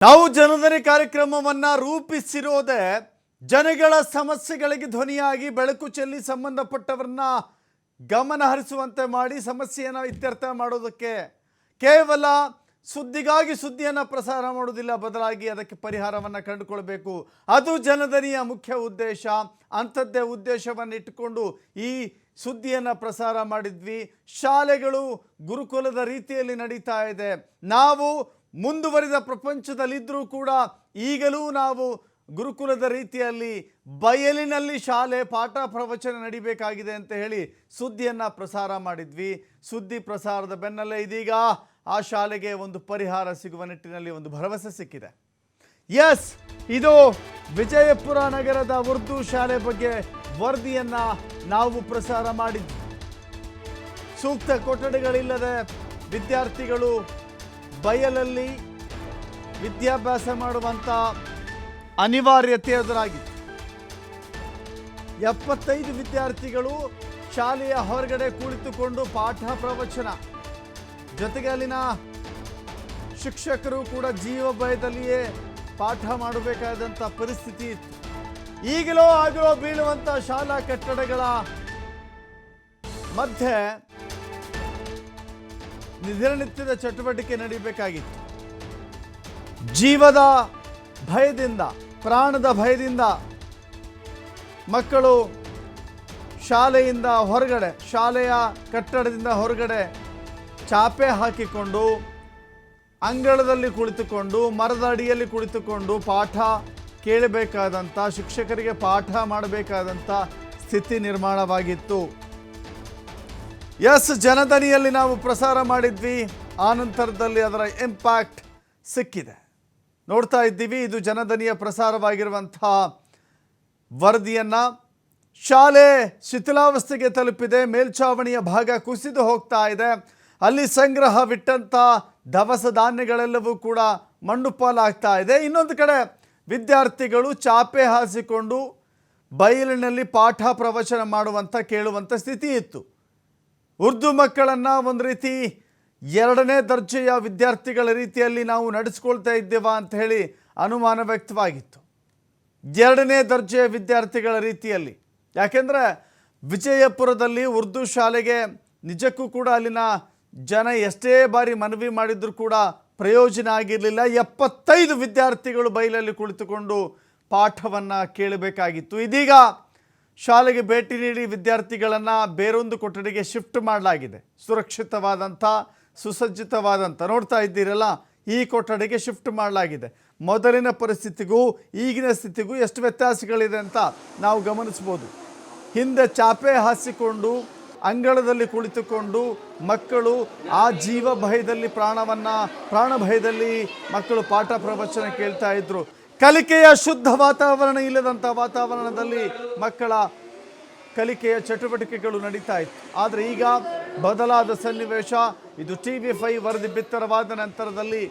ನಾವು ಜನಧನಿ ಕಾರ್ಯಕ್ರಮವನ್ನು ರೂಪಿಸಿರೋದೇ ಜನಗಳ ಸಮಸ್ಯೆಗಳಿಗೆ ಧ್ವನಿಯಾಗಿ ಬೆಳಕು ಚೆಲ್ಲಿ ಸಂಬಂಧಪಟ್ಟವರನ್ನ ಗಮನ ಹರಿಸುವಂತೆ ಮಾಡಿ ಸಮಸ್ಯೆಯನ್ನು ಇತ್ಯರ್ಥ ಮಾಡೋದಕ್ಕೆ. ಕೇವಲ ಸುದ್ದಿಗಾಗಿ ಸುದ್ದಿಯನ್ನು ಪ್ರಸಾರ ಮಾಡೋದಿಲ್ಲ, ಬದಲಾಗಿ ಅದಕ್ಕೆ ಪರಿಹಾರವನ್ನು ಕಂಡುಕೊಳ್ಳಬೇಕು. ಅದು ಜನಧನಿಯ ಮುಖ್ಯ ಉದ್ದೇಶ. ಅಂಥದ್ದೇ ಉದ್ದೇಶವನ್ನು ಇಟ್ಟುಕೊಂಡು ಈ ಸುದ್ದಿಯನ್ನು ಪ್ರಸಾರ ಮಾಡಿದ್ವಿ. ಶಾಲೆಗಳು ಗುರುಕುಲದ ರೀತಿಯಲ್ಲಿ ನಡೀತಾ ಇದೆ. ನಾವು ಮುಂದುವರಿದ ಪ್ರಪಂಚದಲ್ಲಿದ್ದರೂ ಕೂಡ ಈಗಲೂ ನಾವು ಗುರುಕುಲದ ರೀತಿಯಲ್ಲಿ ಬಯಲಿನಲ್ಲಿ ಶಾಲೆ ಪಾಠ ಪ್ರವಚನ ನಡಿಬೇಕಾಗಿದೆ ಅಂತ ಹೇಳಿ ಸುದ್ದಿಯನ್ನು ಪ್ರಸಾರ ಮಾಡಿದ್ವಿ. ಸುದ್ದಿ ಪ್ರಸಾರದ ಬೆನ್ನಲ್ಲೇ ಇದೀಗ ಆ ಶಾಲೆಗೆ ಒಂದು ಪರಿಹಾರ ಸಿಗುವ ನಿಟ್ಟಿನಲ್ಲಿ ಒಂದು ಭರವಸೆ ಸಿಕ್ಕಿದೆ. ಎಸ್, ಇದು ವಿಜಯಪುರ ನಗರದ ಉರ್ದು ಶಾಲೆ ಬಗ್ಗೆ ವರದಿಯನ್ನು ನಾವು ಪ್ರಸಾರ ಮಾಡಿದ್ವಿ. ಸೂಕ್ತ ಕೊಠಡಿಗಳಿಲ್ಲದೆ ವಿದ್ಯಾರ್ಥಿಗಳು ಬಯಲಲ್ಲಿ ವಿದ್ಯಾಭ್ಯಾಸ ಮಾಡುವಂಥ ಅನಿವಾರ್ಯತೆ ಎದುರಾಗಿತ್ತು. 75 ವಿದ್ಯಾರ್ಥಿಗಳು ಶಾಲೆಯ ಹೊರಗಡೆ ಕುಳಿತುಕೊಂಡು ಪಾಠ ಪ್ರವಚನ, ಜೊತೆಗೆ ಅಲ್ಲಿನ ಶಿಕ್ಷಕರು ಕೂಡ ಜೀವ ಭಯದಲ್ಲಿಯೇ ಪಾಠ ಮಾಡಬೇಕಾದಂಥ ಪರಿಸ್ಥಿತಿ ಇತ್ತು. ಈಗಲೋ ಆಗಲೋ ಬೀಳುವಂಥ ಶಾಲಾ ಕಟ್ಟಡಗಳ ಮಧ್ಯೆ ದಿನನಿತ್ಯದ ಚಟುವಟಿಕೆ ನಡೀಬೇಕಾಗಿತ್ತು. ಜೀವದ ಭಯದಿಂದ, ಪ್ರಾಣದ ಭಯದಿಂದ ಮಕ್ಕಳು ಶಾಲೆಯಿಂದ ಹೊರಗಡೆ, ಶಾಲೆಯ ಕಟ್ಟಡದಿಂದ ಹೊರಗಡೆ ಚಾಪೆ ಹಾಕಿಕೊಂಡು ಅಂಗಳದಲ್ಲಿ ಕುಳಿತುಕೊಂಡು, ಮರದ ಅಡಿಯಲ್ಲಿ ಕುಳಿತುಕೊಂಡು ಪಾಠ ಕೇಳಬೇಕಾದಂಥ, ಶಿಕ್ಷಕರಿಗೆ ಪಾಠ ಮಾಡಬೇಕಾದಂಥ ಸ್ಥಿತಿ ನಿರ್ಮಾಣವಾಗಿತ್ತು. ಎಸ್, ಜನಧನಿಯಲ್ಲಿ ನಾವು ಪ್ರಸಾರ ಮಾಡಿದ್ವಿ. ಆನಂತರದಲ್ಲಿ ಅದರ ಇಂಪ್ಯಾಕ್ಟ್ ಸಿಕ್ಕಿದೆ, ನೋಡ್ತಾ ಇದ್ದೀವಿ. ಇದು ಜನಧನಿಯ ಪ್ರಸಾರವಾಗಿರುವಂಥ ವರದಿಯನ್ನು. ಶಾಲೆ ಶಿಥಿಲಾವಸ್ಥೆಗೆ ತಲುಪಿದೆ. ಮೇಲ್ಛಾವಣಿಯ ಭಾಗ ಕುಸಿದು ಹೋಗ್ತಾ ಇದೆ. ಅಲ್ಲಿ ಸಂಗ್ರಹವಿಟ್ಟಂಥ ದವಸ ಧಾನ್ಯಗಳೆಲ್ಲವೂ ಕೂಡ ಮಣ್ಣು ಪಾಲಾಗ್ತಾ ಇದೆ. ಇನ್ನೊಂದು ಕಡೆ ವಿದ್ಯಾರ್ಥಿಗಳು ಚಾಪೆ ಹಾಸಿಕೊಂಡು ಬಯಲಿನಲ್ಲಿ ಪಾಠ ಪ್ರವಚನ ಮಾಡುವಂಥ, ಕೇಳುವಂಥ ಸ್ಥಿತಿ ಇತ್ತು. ಉರ್ದು ಮಕ್ಕಳನ್ನು ಒಂದು ರೀತಿ 2ನೇ ದರ್ಜೆಯ ವಿದ್ಯಾರ್ಥಿಗಳ ರೀತಿಯಲ್ಲಿ ನಾವು ನಡೆಸ್ಕೊಳ್ತಾ ಇದ್ದೇವಾ ಅಂತ ಹೇಳಿ ಅನುಮಾನ ವ್ಯಕ್ತವಾಗಿತ್ತು. 2ನೇ ದರ್ಜೆಯ ವಿದ್ಯಾರ್ಥಿಗಳ ರೀತಿಯಲ್ಲಿ. ಯಾಕೆಂದರೆ ವಿಜಯಪುರದಲ್ಲಿ ಉರ್ದು ಶಾಲೆಗೆ ನಿಜಕ್ಕೂ ಕೂಡ ಅಲ್ಲಿನ ಜನ ಎಷ್ಟೇ ಬಾರಿ ಮನವಿ ಮಾಡಿದರೂ ಕೂಡ ಪ್ರಯೋಜನ ಆಗಿರಲಿಲ್ಲ. 75 ವಿದ್ಯಾರ್ಥಿಗಳು ಬಯಲಲ್ಲಿ ಕುಳಿತುಕೊಂಡು ಪಾಠವನ್ನು ಕೇಳಬೇಕಾಗಿತ್ತು. ಇದೀಗ ಶಾಲೆಗೆ ಭೇಟಿ ನೀಡಿ ವಿದ್ಯಾರ್ಥಿಗಳನ್ನು ಬೇರೊಂದು ಕೊಠಡಿಗೆ ಶಿಫ್ಟ್ ಮಾಡಲಾಗಿದೆ. ಸುರಕ್ಷಿತವಾದಂಥ, ಸುಸಜ್ಜಿತವಾದಂಥ, ನೋಡ್ತಾ ಇದ್ದೀರಲ್ಲ, ಈ ಕೊಠಡಿಗೆ ಶಿಫ್ಟ್ ಮಾಡಲಾಗಿದೆ. ಮೊದಲಿನ ಪರಿಸ್ಥಿತಿಗೂ ಈಗಿನ ಸ್ಥಿತಿಗೂ ಎಷ್ಟು ವ್ಯತ್ಯಾಸಗಳಿದೆ ಅಂತ ನಾವು ಗಮನಿಸ್ಬೋದು. ಹಿಂದೆ ಚಾಪೆ ಹಾಸಿಕೊಂಡು ಅಂಗಳದಲ್ಲಿ ಕುಳಿತುಕೊಂಡು ಮಕ್ಕಳು ಆ ಜೀವ ಭಯದಲ್ಲಿ, ಪ್ರಾಣ ಭಯದಲ್ಲಿ ಮಕ್ಕಳು ಪಾಠ ಪ್ರವಚನ ಕೇಳ್ತಾ ಇದ್ರು. ಕಲಿಕೆಯ ಶುದ್ಧ ವಾತಾವರಣ ಇಲ್ಲದಂಥ ವಾತಾವರಣದಲ್ಲಿ ಮಕ್ಕಳ ಕಲಿಕೆಯ ಚಟುವಟಿಕೆಗಳು ನಡೀತಾ ಇತ್ತು. ಆದರೆ ಈಗ ಬದಲಾದ ಸನ್ನಿವೇಶ. ಇದು TV5 ವರದಿ ಬಿತ್ತರವಾದ ನಂತರದಲ್ಲಿ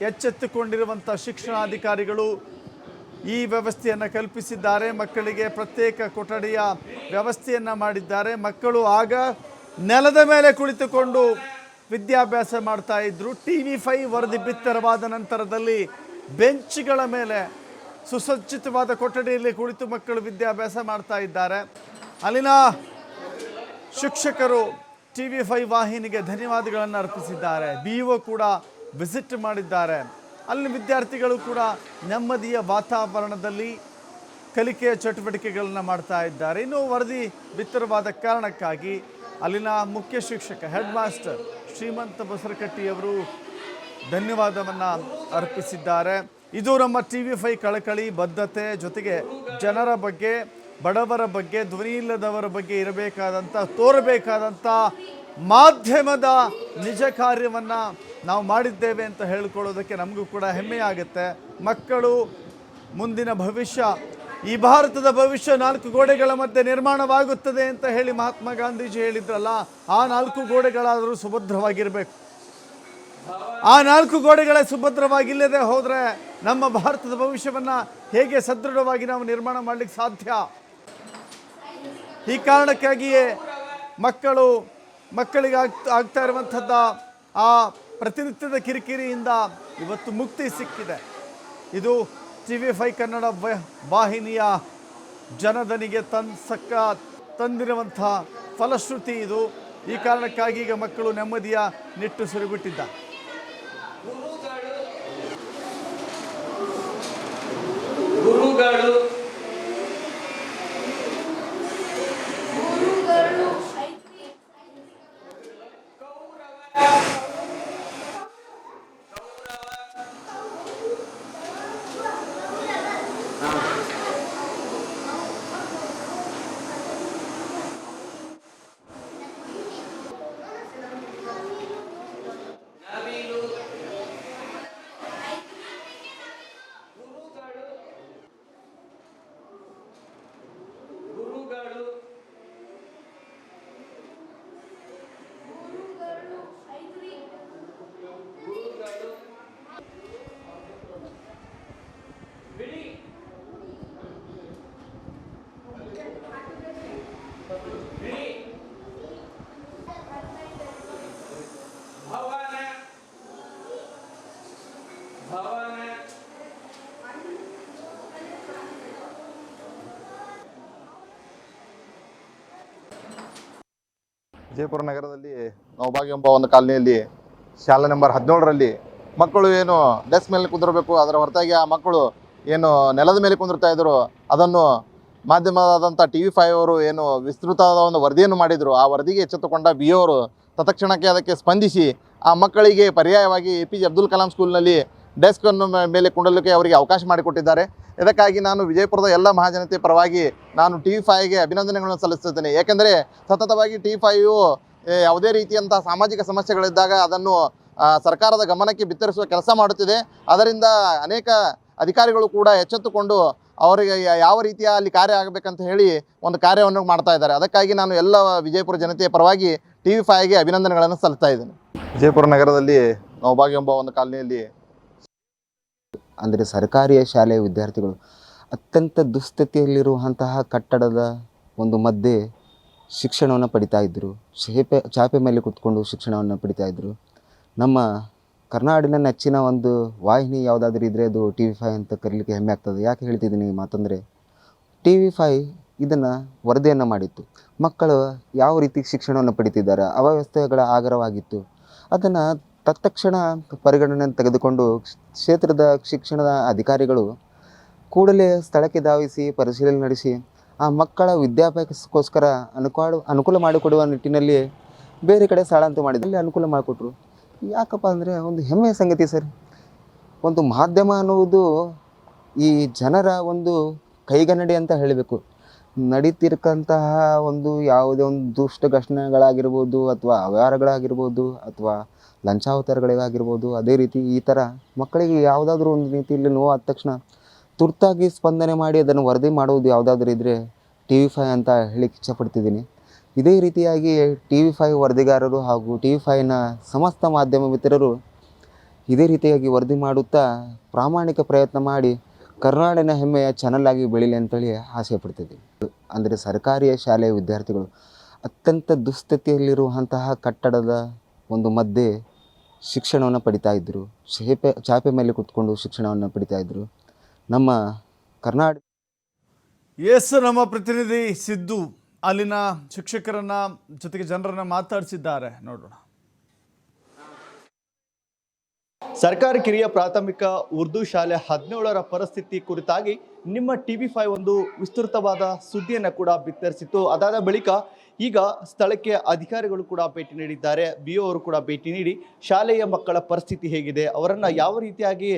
ಎಚ್ಚೆತ್ತುಕೊಂಡಿರುವಂಥ ಶಿಕ್ಷಣಾಧಿಕಾರಿಗಳು ಈ ವ್ಯವಸ್ಥೆಯನ್ನು ಕಲ್ಪಿಸಿದ್ದಾರೆ. ಮಕ್ಕಳಿಗೆ ಪ್ರತ್ಯೇಕ ಕೊಠಡಿಯ ವ್ಯವಸ್ಥೆಯನ್ನು ಮಾಡಿದ್ದಾರೆ. ಮಕ್ಕಳು ಆಗ ನೆಲದ ಮೇಲೆ ಕುಳಿತುಕೊಂಡು ವಿದ್ಯಾಭ್ಯಾಸ ಮಾಡ್ತಾ ಇದ್ರು. TV5 ವರದಿ ಬಿತ್ತರವಾದ ನಂತರದಲ್ಲಿ ಬೆಂಚ್ಗಳ ಮೇಲೆ ಸುಸಜ್ಜಿತವಾದ ಕೊಠಡಿಯಲ್ಲಿ ಕುಳಿತು ಮಕ್ಕಳು ವಿದ್ಯಾಭ್ಯಾಸ ಮಾಡ್ತಾ ಇದ್ದಾರೆ. ಅಲ್ಲಿನ ಶಿಕ್ಷಕರು TV5 ವಾಹಿನಿಗೆ ಧನ್ಯವಾದಗಳನ್ನು ಅರ್ಪಿಸಿದ್ದಾರೆ. BO ಕೂಡ ವಿಸಿಟ್ ಮಾಡಿದ್ದಾರೆ. ಅಲ್ಲಿ ವಿದ್ಯಾರ್ಥಿಗಳು ಕೂಡ ನೆಮ್ಮದಿಯ ವಾತಾವರಣದಲ್ಲಿ ಕಲಿಕೆಯ ಚಟುವಟಿಕೆಗಳನ್ನು ಮಾಡ್ತಾ ಇದ್ದಾರೆ. ಇನ್ನು ವರದಿ ಬಿತ್ತರವಾದ ಕಾರಣಕ್ಕಾಗಿ ಅಲ್ಲಿನ ಮುಖ್ಯ ಶಿಕ್ಷಕ, ಹೆಡ್ ಮಾಸ್ಟರ್ ಶ್ರೀಮಂತ ಬಸರಕಟ್ಟಿಯವರು ಧನ್ಯವಾದವನ್ನು ಅರ್ಪಿಸಿದ್ದಾರೆ. ಇದು ನಮ್ಮ TV5 ಕಳಕಳಿ, ಬದ್ಧತೆ, ಜೊತೆಗೆ ಜನರ ಬಗ್ಗೆ, ಬಡವರ ಬಗ್ಗೆ, ಧ್ವನಿ ಇಲ್ಲದವರ ಬಗ್ಗೆ ಇರಬೇಕಾದಂಥ, ತೋರಬೇಕಾದಂಥ ಮಾಧ್ಯಮದ ನಿಜ ಕಾರ್ಯವನ್ನು ನಾವು ಮಾಡಿದ್ದೇವೆ ಅಂತ ಹೇಳಿಕೊಳ್ಳೋದಕ್ಕೆ ನಮಗೂ ಕೂಡ ಹೆಮ್ಮೆ ಆಗುತ್ತೆ. ಮಕ್ಕಳು ಮುಂದಿನ ಭವಿಷ್ಯ, ಈ ಭಾರತದ ಭವಿಷ್ಯ 4 ಗೋಡೆಗಳ ಮಧ್ಯೆ ನಿರ್ಮಾಣವಾಗುತ್ತದೆ ಅಂತ ಹೇಳಿ ಮಹಾತ್ಮ ಗಾಂಧೀಜಿ ಹೇಳಿದ್ರಲ್ಲ, ಆ 4 ಗೋಡೆಗಳಾದರೂ ಸುಭದ್ರವಾಗಿರಬೇಕು. ಆ 4 ಗೋಡೆಗಳೇ ಸುಭದ್ರವಾಗಿಲ್ಲದೆ ಹೋದರೆ ನಮ್ಮ ಭಾರತದ ಭವಿಷ್ಯವನ್ನು ಹೇಗೆ ಸದೃಢವಾಗಿ ನಾವು ನಿರ್ಮಾಣ ಮಾಡಲಿಕ್ಕೆ ಸಾಧ್ಯ? ಈ ಕಾರಣಕ್ಕಾಗಿಯೇ ಮಕ್ಕಳಿಗೆ ಆಗ್ತಾ ಇರುವಂಥದ್ದು ಆ ಪ್ರತಿನಿತ್ಯದ ಕಿರಿಕಿರಿಯಿಂದ ಇವತ್ತು ಮುಕ್ತಿ ಸಿಕ್ಕಿದೆ. ಇದು TV5 ಕನ್ನಡ ವಾಹಿನಿಯ ಜನದನಿಗೆ ತಂದಿರುವಂಥ ಫಲಶ್ರುತಿ ಇದು. ಈ ಕಾರಣಕ್ಕಾಗಿ ಈಗ ಮಕ್ಕಳು ನೆಮ್ಮದಿಯ ನಿಟ್ಟುಸಿರು ಬಿಟ್ಟಿದ್ದಾರೆ. ಗುರುಗಳು ವಿಜಯಪುರ ನಗರದಲ್ಲಿ ನವಭಾಗ್ಯ ಎಂಬ ಒಂದು ಕಾಲನಿಯಲ್ಲಿ ಶಾಲಾ ನಂಬರ್ 17ರಲ್ಲಿ ಮಕ್ಕಳು ಏನು ಡೆಸ್ಕ್ ಮೇಲೆ ಕುಂದಿರಬೇಕು, ಅದರ ಹೊರತಾಗಿ ಆ ಮಕ್ಕಳು ಏನು ನೆಲದ ಮೇಲೆ ಕುಂದಿರ್ತಾ ಇದ್ರು, ಅದನ್ನು ಮಾಧ್ಯಮವಾದಂಥ TV5 ಅವರು ಏನು ವಿಸ್ತೃತವಾದ ಒಂದು ವರದಿಯನ್ನು ಮಾಡಿದರು. ಆ ವರದಿಗೆ ಎಚ್ಚೆತ್ತುಕೊಂಡ BO ಅವರು ತತ್ಕ್ಷಣಕ್ಕೆ ಅದಕ್ಕೆ ಸ್ಪಂದಿಸಿ ಆ ಮಕ್ಕಳಿಗೆ ಪರ್ಯಾಯವಾಗಿ APJ ಅಬ್ದುಲ್ ಕಲಾಂ ಸ್ಕೂಲ್ನಲ್ಲಿ ಡೆಸ್ಕನ್ನು ಮೇಲೆ ಕುಂಡಲಿಕ್ಕೆ ಅವರಿಗೆ ಅವಕಾಶ ಮಾಡಿಕೊಟ್ಟಿದ್ದಾರೆ. ಇದಕ್ಕಾಗಿ ನಾನು ವಿಜಯಪುರದ ಎಲ್ಲ ಮಹಾಜನತೆ ಪರವಾಗಿ ನಾನು TV5ಗೆ ಅಭಿನಂದನೆಗಳನ್ನು ಸಲ್ಲಿಸುತ್ತೇನೆ. ಏಕೆಂದರೆ ಸತತವಾಗಿ TV5 ಯಾವುದೇ ರೀತಿಯಂಥ ಸಾಮಾಜಿಕ ಸಮಸ್ಯೆಗಳಿದ್ದಾಗ ಅದನ್ನು ಸರ್ಕಾರದ ಗಮನಕ್ಕೆ ಬಿತ್ತರಿಸುವ ಕೆಲಸ ಮಾಡುತ್ತಿದೆ. ಅದರಿಂದ ಅನೇಕ ಅಧಿಕಾರಿಗಳು ಕೂಡ ಎಚ್ಚೆತ್ತುಕೊಂಡು ಅವರಿಗೆ ಯಾವ ರೀತಿಯ ಅಲ್ಲಿ ಕಾರ್ಯ ಆಗಬೇಕಂತ ಹೇಳಿ ಒಂದು ಕಾರ್ಯವನ್ನು ಮಾಡ್ತಾ ಇದ್ದಾರೆ. ಅದಕ್ಕಾಗಿ ನಾನು ಎಲ್ಲ ವಿಜಯಪುರ ಜನತೆಯ ಪರವಾಗಿ TV5ಗೆ ಅಭಿನಂದನೆಗಳನ್ನು ಸಲ್ಲಿಸ್ತಾ ಇದ್ದೇನೆ. ವಿಜಯಪುರ ನಗರದಲ್ಲಿ ನವಭಾಗ್ಯ ಎಂಬ ಒಂದು ಕಾಲನಿಯಲ್ಲಿ ಅಂದರೆ ಸರ್ಕಾರಿ ಶಾಲೆಯ ವಿದ್ಯಾರ್ಥಿಗಳು ಅತ್ಯಂತ ದುಸ್ಥಿತಿಯಲ್ಲಿರುವಂತಹ ಕಟ್ಟಡದ ಒಂದು ಮಧ್ಯೆ ಶಿಕ್ಷಣವನ್ನು ಪಡಿತಾ ಇದ್ದರು. ಚಾಪೆ ಮೇಲೆ ಕೂತ್ಕೊಂಡು ಶಿಕ್ಷಣವನ್ನು ಪಡಿತಾ ಇದ್ದರು. ನಮ್ಮ ಕರ್ನಾಡಿನ ನೆಚ್ಚಿನ ಒಂದು ವಾಹಿನಿ ಯಾವುದಾದ್ರೂ ಇದ್ದರೆ ಅದು TV5 ಅಂತ ಕರೀಲಿಕ್ಕೆ ಹೆಮ್ಮೆ ಆಗ್ತದೆ. ಯಾಕೆ ಹೇಳ್ತಿದ್ದೀನಿ ಮಾತಂದರೆ, TV5 ಇದನ್ನು ವರದಿಯನ್ನು ಮಾಡಿತ್ತು. ಮಕ್ಕಳು ಯಾವ ರೀತಿ ಶಿಕ್ಷಣವನ್ನು ಪಡಿತಿದ್ದಾರೆ, ಅವ್ಯವಸ್ಥೆಗಳ ಆಗರವಾಗಿತ್ತು. ಅದನ್ನು ತತ್ಕ್ಷಣ ಪರಿಗಣನೆಯನ್ನು ತೆಗೆದುಕೊಂಡು ಕ್ಷೇತ್ರದ ಶಿಕ್ಷಣದ ಅಧಿಕಾರಿಗಳು ಕೂಡಲೇ ಸ್ಥಳಕ್ಕೆ ಧಾವಿಸಿ ಪರಿಶೀಲನೆ ನಡೆಸಿ ಆ ಮಕ್ಕಳ ವಿದ್ಯಾಭ್ಯಾಸಕ್ಕೋಸ್ಕರ ಅನುಕೂಲ ಮಾಡಿಕೊಡುವ ನಿಟ್ಟಿನಲ್ಲಿ ಬೇರೆ ಕಡೆ ಸ್ಥಳಾಂತರ ಮಾಡಿದ್ರು. ಅಲ್ಲಿ ಅನುಕೂಲ ಮಾಡಿಕೊಟ್ರು. ಯಾಕಪ್ಪ ಅಂದರೆ ಒಂದು ಹೆಮ್ಮೆಯ ಸಂಗತಿ ಸರ್. ಒಂದು ಮಾಧ್ಯಮ ಅನ್ನುವುದು ಈ ಜನರ ಒಂದು ಕೈಗನ್ನಡಿ ಅಂತ ಹೇಳಬೇಕು. ನಡೀತಿರ್ತಕ್ಕಂತಹ ಒಂದು ಯಾವುದೇ ಒಂದು ದುಷ್ಟ ಘಟನೆಗಳಾಗಿರ್ಬೋದು ಅಥವಾ ಅವ್ಯವಹಾರಗಳಾಗಿರ್ಬೋದು ಅಥವಾ ಲಂಚಾವತಾರಗಳಿಗಾಗಿರ್ಬೋದು, ಅದೇ ರೀತಿ ಈ ಥರ ಮಕ್ಕಳಿಗೆ ಯಾವುದಾದ್ರೂ ಒಂದು ರೀತಿಯಲ್ಲಿ ನೋವಾದ ತಕ್ಷಣ ತುರ್ತಾಗಿ ಸ್ಪಂದನೆ ಮಾಡಿ ಅದನ್ನು ವರದಿ ಮಾಡುವುದು ಯಾವುದಾದ್ರೂ ಇದ್ದರೆ TV5 ಅಂತ ಹೇಳಿಕ್ಕೆ ಇಷ್ಟಪಡ್ತಿದ್ದೀನಿ. ಇದೇ ರೀತಿಯಾಗಿ TV5 ವರದಿಗಾರರು ಹಾಗೂ TV5ನ ಸಮಸ್ತ ಮಾಧ್ಯಮ ಮಿತ್ರರು ಇದೇ ರೀತಿಯಾಗಿ ವರದಿ ಮಾಡುತ್ತಾ ಪ್ರಾಮಾಣಿಕ ಪ್ರಯತ್ನ ಮಾಡಿ ಕರ್ನಾಡಿನ ಹೆಮ್ಮೆಯ ಚಾನಲ್ ಆಗಿ ಬೆಳೀಲಿ ಅಂತೇಳಿ ಆಸೆ ಪಡ್ತಿದ್ದೀನಿ. ಅಂದರೆ ಸರ್ಕಾರಿ ಶಾಲೆಯ ವಿದ್ಯಾರ್ಥಿಗಳು ಅತ್ಯಂತ ದುಸ್ಥಿತಿಯಲ್ಲಿರುವಂತಹ ಕಟ್ಟಡದ ಒಂದು ಮಧ್ಯೆ ಶಿಕ್ಷಣವನ್ನು ಪಡಿತಾ ಇದ್ದರು. ಚಾಪೆ ಮೇಲೆ ಕೂತ್ಕೊಂಡು ಶಿಕ್ಷಣವನ್ನು ಪಡಿತಾ ಇದ್ದರು. ನಮ್ಮ ಕರ್ನಾಟಕ ನಮ್ಮ ಪ್ರತಿನಿಧಿ ಸಿದ್ದು ಅಲ್ಲಿನ ಶಿಕ್ಷಕರನ್ನ ಜೊತೆಗೆ ಜನರನ್ನ ಮಾತಾಡಿಸಿದ್ದಾರೆ, ನೋಡೋಣ. ಸರ್ಕಾರಿ ಕಿರಿಯ ಪ್ರಾಥಮಿಕ ಉರ್ದು ಶಾಲೆ 17ರ ಪರಿಸ್ಥಿತಿ ಕುರಿತಾಗಿ ನಿಮ್ಮ TV5 ಒಂದು ವಿಸ್ತೃತವಾದ ಸುದ್ದಿಯನ್ನು ಕೂಡ ಬಿತ್ತರಿಸಿತ್ತು. ಅದಾದ ಬಳಿಕ ಈಗ ಸ್ಥಳಕ್ಕೆ ಅಧಿಕಾರಿಗಳು ಕೂಡ ಭೇಟಿ ನೀಡಿದ್ದಾರೆ. BO ಅವರು ಕೂಡ ಭೇಟಿ ನೀಡಿ ಶಾಲೆಯ ಮಕ್ಕಳ ಪರಿಸ್ಥಿತಿ ಹೇಗಿದೆ, ಅವರನ್ನು ಯಾವ ರೀತಿಯಾಗಿ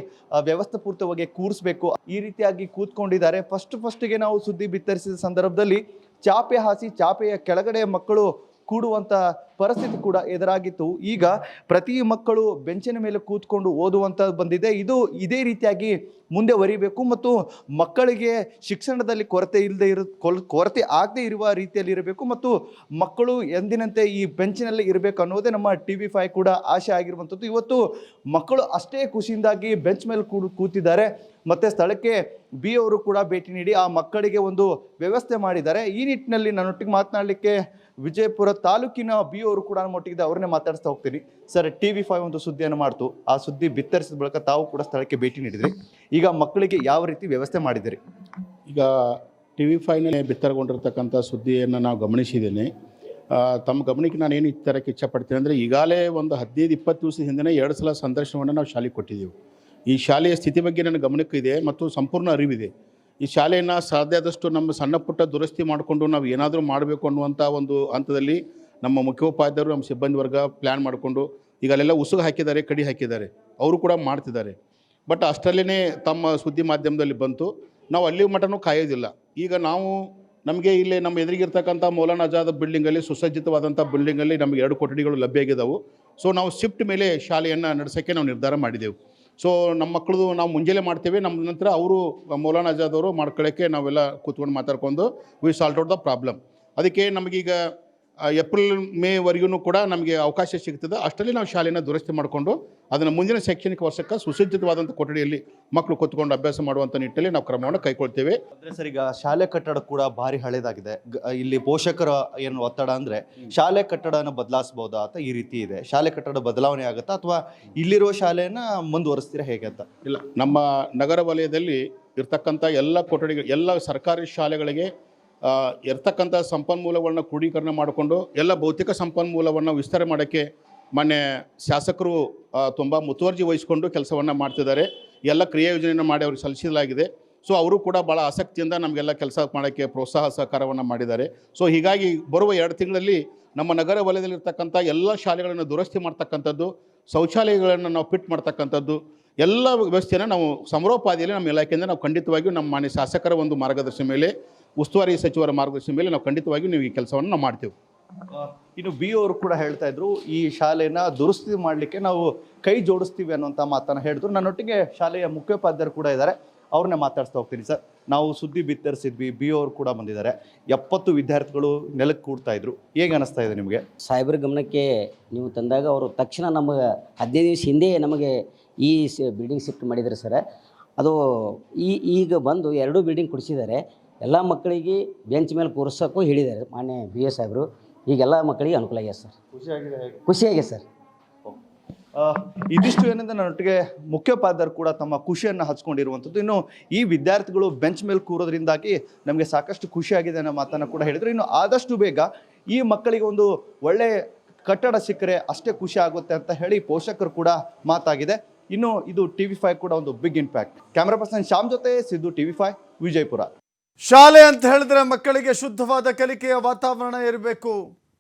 ವ್ಯವಸ್ಥಾಪೂರ್ವಕವಾಗಿ ಕೂರಿಸಬೇಕು, ಈ ರೀತಿಯಾಗಿ ಕೂತ್ಕೊಂಡಿದ್ದಾರೆ. ಫಸ್ಟಿಗೆ ನಾವು ಸುದ್ದಿ ಬಿತ್ತರಿಸಿದ ಸಂದರ್ಭದಲ್ಲಿ ಚಾಪೆ ಹಾಸಿ ಚಾಪೆಯ ಕೆಳಗಡೆ ಮಕ್ಕಳು ಕೂಡುವಂಥ ಪರಿಸ್ಥಿತಿ ಕೂಡ ಎದುರಾಗಿತ್ತು. ಈಗ ಪ್ರತಿ ಮಕ್ಕಳು ಬೆಂಚಿನ ಮೇಲೆ ಕೂತ್ಕೊಂಡು ಓದುವಂಥದ್ದು ಬಂದಿದೆ. ಇದು ಇದೇ ರೀತಿಯಾಗಿ ಮುಂದೆ ವರಿಬೇಕು ಮತ್ತು ಮಕ್ಕಳಿಗೆ ಶಿಕ್ಷಣದಲ್ಲಿ ಕೊರತೆ ಆಗದೇ ಇರುವ ರೀತಿಯಲ್ಲಿ ಇರಬೇಕು ಮತ್ತು ಮಕ್ಕಳು ಎಂದಿನಂತೆ ಈ ಬೆಂಚಿನಲ್ಲಿ ಇರಬೇಕು ಅನ್ನೋದೇ ನಮ್ಮ TV5 ಕೂಡ ಆಶೆ ಆಗಿರುವಂಥದ್ದು. ಇವತ್ತು ಮಕ್ಕಳು ಅಷ್ಟೇ ಖುಷಿಯಿಂದಾಗಿ ಬೆಂಚ್ ಮೇಲೆ ಕೂತಿದ್ದಾರೆ. ಮತ್ತು ಸ್ಥಳಕ್ಕೆ BO ಅವರು ಕೂಡ ಭೇಟಿ ನೀಡಿ ಆ ಮಕ್ಕಳಿಗೆ ಒಂದು ವ್ಯವಸ್ಥೆ ಮಾಡಿದ್ದಾರೆ. ಈ ನಿಟ್ಟಿನಲ್ಲಿ ನನ್ನೊಟ್ಟಿಗೆ ಮಾತನಾಡಲಿಕ್ಕೆ ವಿಜಯಪುರ ತಾಲೂಕಿನ ಬಿ ಅವರು ಕೂಡ ನಮ್ಮೊಟ್ಟಿಗೆ ಅವ್ರನ್ನೇ ಮಾತಾಡಿಸ್ತಾ ಹೋಗ್ತೀನಿ. ಸರ್, TV5 ಒಂದು ಸುದ್ದಿಯನ್ನು ಮಾಡ್ತು. ಆ ಸುದ್ದಿ ಬಿತ್ತರಿಸಿದ ಬಳಿಕ ತಾವು ಕೂಡ ಸ್ಥಳಕ್ಕೆ ಭೇಟಿ ನೀಡಿದ್ರಿ. ಈಗ ಮಕ್ಕಳಿಗೆ ಯಾವ ರೀತಿ ವ್ಯವಸ್ಥೆ ಮಾಡಿದಿರಿ? ಈಗ TV5ನಲ್ಲಿ ಬಿತ್ತರಗೊಂಡಿರ್ತಕ್ಕಂಥ ಸುದ್ದಿಯನ್ನು ನಾವು ಗಮನಿಸಿದ್ದೇನೆ. ತಮ್ಮ ಗಮನಕ್ಕೆ ನಾನು ಏನು ತರಕ್ಕೆ ಇಚ್ಛಪಡ್ತೀನಿ ಅಂದರೆ, ಈಗಾಗಲೇ ಒಂದು 15-20 ದಿವಸದ ಹಿಂದೆ 2 ಸಲ ಸಂದರ್ಶನವನ್ನು ನಾವು ಶಾಲೆಗೆ ಕೊಟ್ಟಿದ್ದೆವು. ಈ ಶಾಲೆಯ ಸ್ಥಿತಿ ಬಗ್ಗೆ ನನ್ನ ಗಮನಕ್ಕಿದೆ ಮತ್ತು ಸಂಪೂರ್ಣ ಅರಿವಿದೆ. ಈ ಶಾಲೆಯನ್ನು ಸಾಧ್ಯ ಆದಷ್ಟು ನಮ್ಮ ಸಣ್ಣ ಪುಟ್ಟ ದುರಸ್ತಿ ಮಾಡಿಕೊಂಡು ನಾವು ಏನಾದರೂ ಮಾಡಬೇಕು ಅನ್ನುವಂಥ ಒಂದು ಹಂತದಲ್ಲಿ ನಮ್ಮ ಮುಖ್ಯೋಪಾಧ್ಯಾಯರು, ನಮ್ಮ ಸಿಬ್ಬಂದಿ ವರ್ಗ ಪ್ಲ್ಯಾನ್ ಮಾಡಿಕೊಂಡು ಈಗ ಅಲ್ಲೆಲ್ಲ ಉಸುಗು ಹಾಕಿದ್ದಾರೆ, ಕಡಿ ಹಾಕಿದ್ದಾರೆ, ಅವರು ಕೂಡ ಮಾಡ್ತಿದ್ದಾರೆ. ಬಟ್ ಅಷ್ಟರಲ್ಲೇ ತಮ್ಮ ಸುದ್ದಿ ಮಾಧ್ಯಮದಲ್ಲಿ ಬಂತು. ನಾವು ಅಲ್ಲಿ ಮಟ್ಟನೂ ಕಾಯೋದಿಲ್ಲ. ಈಗ ನಮಗೆ ಇಲ್ಲಿ ನಮ್ಮ ಎದುರಿಗಿರ್ತಕ್ಕಂಥ ಮೌಲಾನಾ ಆಜಾದ್ ಬಿಲ್ಡಿಂಗಲ್ಲಿ, ಸುಸಜ್ಜಿತವಾದಂಥ ಬಿಲ್ಡಿಂಗಲ್ಲಿ ನಮಗೆ 2 ಕೊಠಡಿಗಳು ಲಭ್ಯ ಆಗಿದ್ದಾವೆ. ಸೊ ನಾವು ಶಿಫ್ಟ್ ಮೇಲೆ ಶಾಲೆಯನ್ನು ನಡೆಸೋಕ್ಕೆ ನಾವು ನಿರ್ಧಾರ ಮಾಡಿದೆವು. ಸೊ ನಮ್ಮ ಮಕ್ಕಳದು ನಾವು ಮುಂಜಾನೆ ಮಾಡ್ತೇವೆ, ನಮ್ಮ ನಂತರ ಅವರು ಮೌಲಾನಾ ಆಜಾದ್ ಅವರು ಮಾಡ್ಕೊಳ್ಳೋಕ್ಕೆ ನಾವೆಲ್ಲ ಕೂತ್ಕೊಂಡು ಮಾತಾಡ್ಕೊಂಡು we sort out the problem. ಅದಕ್ಕೆ ನಮಗೀಗ ಏಪ್ರಿಲ್ ಮೇವರೆಗೂ ಕೂಡ ನಮಗೆ ಅವಕಾಶ ಸಿಗ್ತದೆ. ಅಷ್ಟರಲ್ಲಿ ನಾವು ಶಾಲೆಯನ್ನು ದುರಸ್ತಿ ಮಾಡಿಕೊಂಡು ಅದನ್ನು ಮುಂದಿನ ಶೈಕ್ಷಣಿಕ ವರ್ಷಕ್ಕೆ ಸುಸಜ್ಜಿತವಾದಂಥ ಕೊಠಡಿಯಲ್ಲಿ ಮಕ್ಕಳು ಕೂತ್ಕೊಂಡು ಅಭ್ಯಾಸ ಮಾಡುವಂಥ ನಿಟ್ಟಿನಲ್ಲಿ ನಾವು ಕ್ರಮವನ್ನು ಕೈಗೊಳ್ತೇವೆ. ಅಂದರೆ ಸರ್, ಈಗ ಶಾಲೆ ಕಟ್ಟಡ ಕೂಡ ಭಾರಿ ಹಳೇದಾಗಿದೆ. ಇಲ್ಲಿ ಪೋಷಕರ ಏನು ಒತ್ತಡ ಅಂದರೆ ಶಾಲೆ ಕಟ್ಟಡನ ಬದಲಾಯಿಸ್ಬೋದಾ ಅಂತ ಈ ರೀತಿ ಇದೆ. ಶಾಲೆ ಕಟ್ಟಡ ಬದಲಾವಣೆ ಆಗುತ್ತಾ ಅಥವಾ ಇಲ್ಲಿರೋ ಶಾಲೆಯನ್ನು ಮುಂದುವರಿಸ್ತೀರಾ ಹೇಗೆ ಅಂತ? ಇಲ್ಲ, ನಮ್ಮ ನಗರ ವಲಯದಲ್ಲಿ ಇರ್ತಕ್ಕಂಥ ಎಲ್ಲ ಕೊಠಡಿಗಳು, ಎಲ್ಲ ಸರ್ಕಾರಿ ಶಾಲೆಗಳಿಗೆ ಇರ್ತಕ್ಕಂಥ ಸಂಪನ್ಮೂಲಗಳನ್ನ ಕ್ರೋಢೀಕರಣ ಮಾಡಿಕೊಂಡು ಎಲ್ಲ ಭೌತಿಕ ಸಂಪನ್ಮೂಲವನ್ನು ವಿಸ್ತಾರ ಮಾಡೋಕ್ಕೆ ಮಾನ್ಯ ಶಾಸಕರು ತುಂಬ ಮುತುವರ್ಜಿ ವಹಿಸಿಕೊಂಡು ಕೆಲಸವನ್ನು ಮಾಡ್ತಿದ್ದಾರೆ. ಎಲ್ಲ ಕ್ರಿಯಾ ಯೋಜನೆಯನ್ನು ಮಾಡಿ ಅವ್ರಿಗೆ ಸಲ್ಲಿಸಲಾಗಿದೆ. ಸೊ ಅವರು ಕೂಡ ಭಾಳ ಆಸಕ್ತಿಯಿಂದ ನಮಗೆಲ್ಲ ಕೆಲಸ ಮಾಡೋಕ್ಕೆ ಪ್ರೋತ್ಸಾಹ ಸಹಕಾರವನ್ನು ಮಾಡಿದ್ದಾರೆ. ಸೊ ಹೀಗಾಗಿ ಬರುವ 2 ತಿಂಗಳಲ್ಲಿ ನಮ್ಮ ನಗರ ವಲಯದಲ್ಲಿರ್ತಕ್ಕಂಥ ಎಲ್ಲ ಶಾಲೆಗಳನ್ನು ದುರಸ್ತಿ ಮಾಡ್ತಕ್ಕಂಥದ್ದು, ಶೌಚಾಲಯಗಳನ್ನು ನಾವು ಫಿಟ್ ಮಾಡ್ತಕ್ಕಂಥದ್ದು, ಎಲ್ಲ ವ್ಯವಸ್ಥೆಯನ್ನು ನಾವು ಸಮರೋಪಾದಿಯಲ್ಲಿ ನಮ್ಮ ಇಲಾಖೆಯಿಂದ ನಾವು ಖಂಡಿತವಾಗಿಯೂ ನಮ್ಮ ಮಾನ್ಯ ಶಾಸಕರ ಒಂದು ಮಾರ್ಗದರ್ಶನ ಮೇಲೆ, ಉಸ್ತುವಾರಿ ಸಚಿವರ ಮಾರ್ಗದರ್ಶನ ಮೇಲೆ ನಾವು ಖಂಡಿತವಾಗಿಯೂ ನೀವು ಈ ಕೆಲಸವನ್ನು ನಾವು ಮಾಡ್ತೇವೆ. ಇನ್ನು ಬಿ ಅವರು ಕೂಡ ಹೇಳ್ತಾ ಇದ್ರು, ಈ ಶಾಲೆನ ದುರಸ್ತಿ ಮಾಡಲಿಕ್ಕೆ ನಾವು ಕೈ ಜೋಡಿಸ್ತೀವಿ ಅನ್ನುವಂಥ ಮಾತನ್ನು ಹೇಳಿದ್ರು. ನನ್ನೊಟ್ಟಿಗೆ ಶಾಲೆಯ ಮುಖ್ಯೋಪಾಧ್ಯಾಯರು ಕೂಡ ಇದ್ದಾರೆ, ಅವ್ರನ್ನೇ ಮಾತಾಡ್ತಾ ಹೋಗ್ತೀನಿ. ಸರ್, ನಾವು ಸುದ್ದಿ ಬಿತ್ತರಿಸಿದ್ವಿ, ಬಿ ಅವರು ಕೂಡ ಬಂದಿದ್ದಾರೆ. 70 ವಿದ್ಯಾರ್ಥಿಗಳು ನೆಲಕ್ಕೆ ಕೂಡ್ತಾ ಇದ್ರು. ಹೇಗೆ ಅನಿಸ್ತಾ ಇದೆ ನಿಮಗೆ? ಸಾಹೇಬ್ರ ಗಮನಕ್ಕೆ ನೀವು ತಂದಾಗ ಅವರು ತಕ್ಷಣ ನಮಗೆ 15 ದಿವಸ ಹಿಂದೆ ನಮಗೆ ಈ ಬಿಲ್ಡಿಂಗ್ ಶಿಫ್ಟ್ ಮಾಡಿದ್ದಾರೆ ಸರ್. ಅದು ಈಗ ಬಂದು 2 ಬಿಲ್ಡಿಂಗ್ ಕೊಡಿಸಿದ್ದಾರೆ. ಎಲ್ಲ ಮಕ್ಕಳಿಗೆ ಬೆಂಚ್ ಮೇಲೆ ಕೂರಿಸೋಕ್ಕೂ ಹೇಳಿದ್ದಾರೆ ಮಾನ್ಯ ಬಿ ಎಸ್ ಸಾಹೇಬರು. ಈಗೆಲ್ಲ ಮಕ್ಕಳಿಗೆ ಅನುಕೂಲ ಆಗಿದೆ ಸರ್. ಖುಷಿಯಾಗಿದೆ ಸರ್. ಇದಿಷ್ಟು ಏನಂದ್ರೆ ನನ್ನೊಟ್ಟಿಗೆ ಮುಖ್ಯೋಪಾಧ್ಯಾಯರು ಕೂಡ ತಮ್ಮ ಖುಷಿಯನ್ನು ಹಂಚ್ಕೊಂಡಿರುವಂಥದ್ದು. ಇನ್ನು ಈ ವಿದ್ಯಾರ್ಥಿಗಳು ಬೆಂಚ್ ಮೇಲೆ ಕೂರೋದ್ರಿಂದಾಗಿ ನಮಗೆ ಸಾಕಷ್ಟು ಖುಷಿಯಾಗಿದೆ ಅನ್ನೋ ಮಾತನ್ನು ಕೂಡ ಹೇಳಿದರು. ಇನ್ನು ಆದಷ್ಟು ಬೇಗ ಈ ಮಕ್ಕಳಿಗೆ ಒಂದು ಒಳ್ಳೆ ಕಟ್ಟಡ ಸಿಕ್ಕರೆ ಅಷ್ಟೇ ಖುಷಿ ಆಗುತ್ತೆ ಅಂತ ಹೇಳಿ ಪೋಷಕರು ಕೂಡ ಮಾತಾಗಿದೆ. ಇನ್ನು ಇದು TV5 ಕೂಡ ಒಂದು big impact. Camera person Shyam ಜೊತೆ ಸಿದ್ದು, TV5 ವಿಜಯಪುರ. ಶಾಲೆ ಅಂತ ಹೇಳಿದ್ರೆ ಮಕ್ಕಳಿಗೆ ಶುದ್ಧವಾದ ಕಲಿಕೆಯ ವಾತಾವರಣ ಇರಬೇಕು.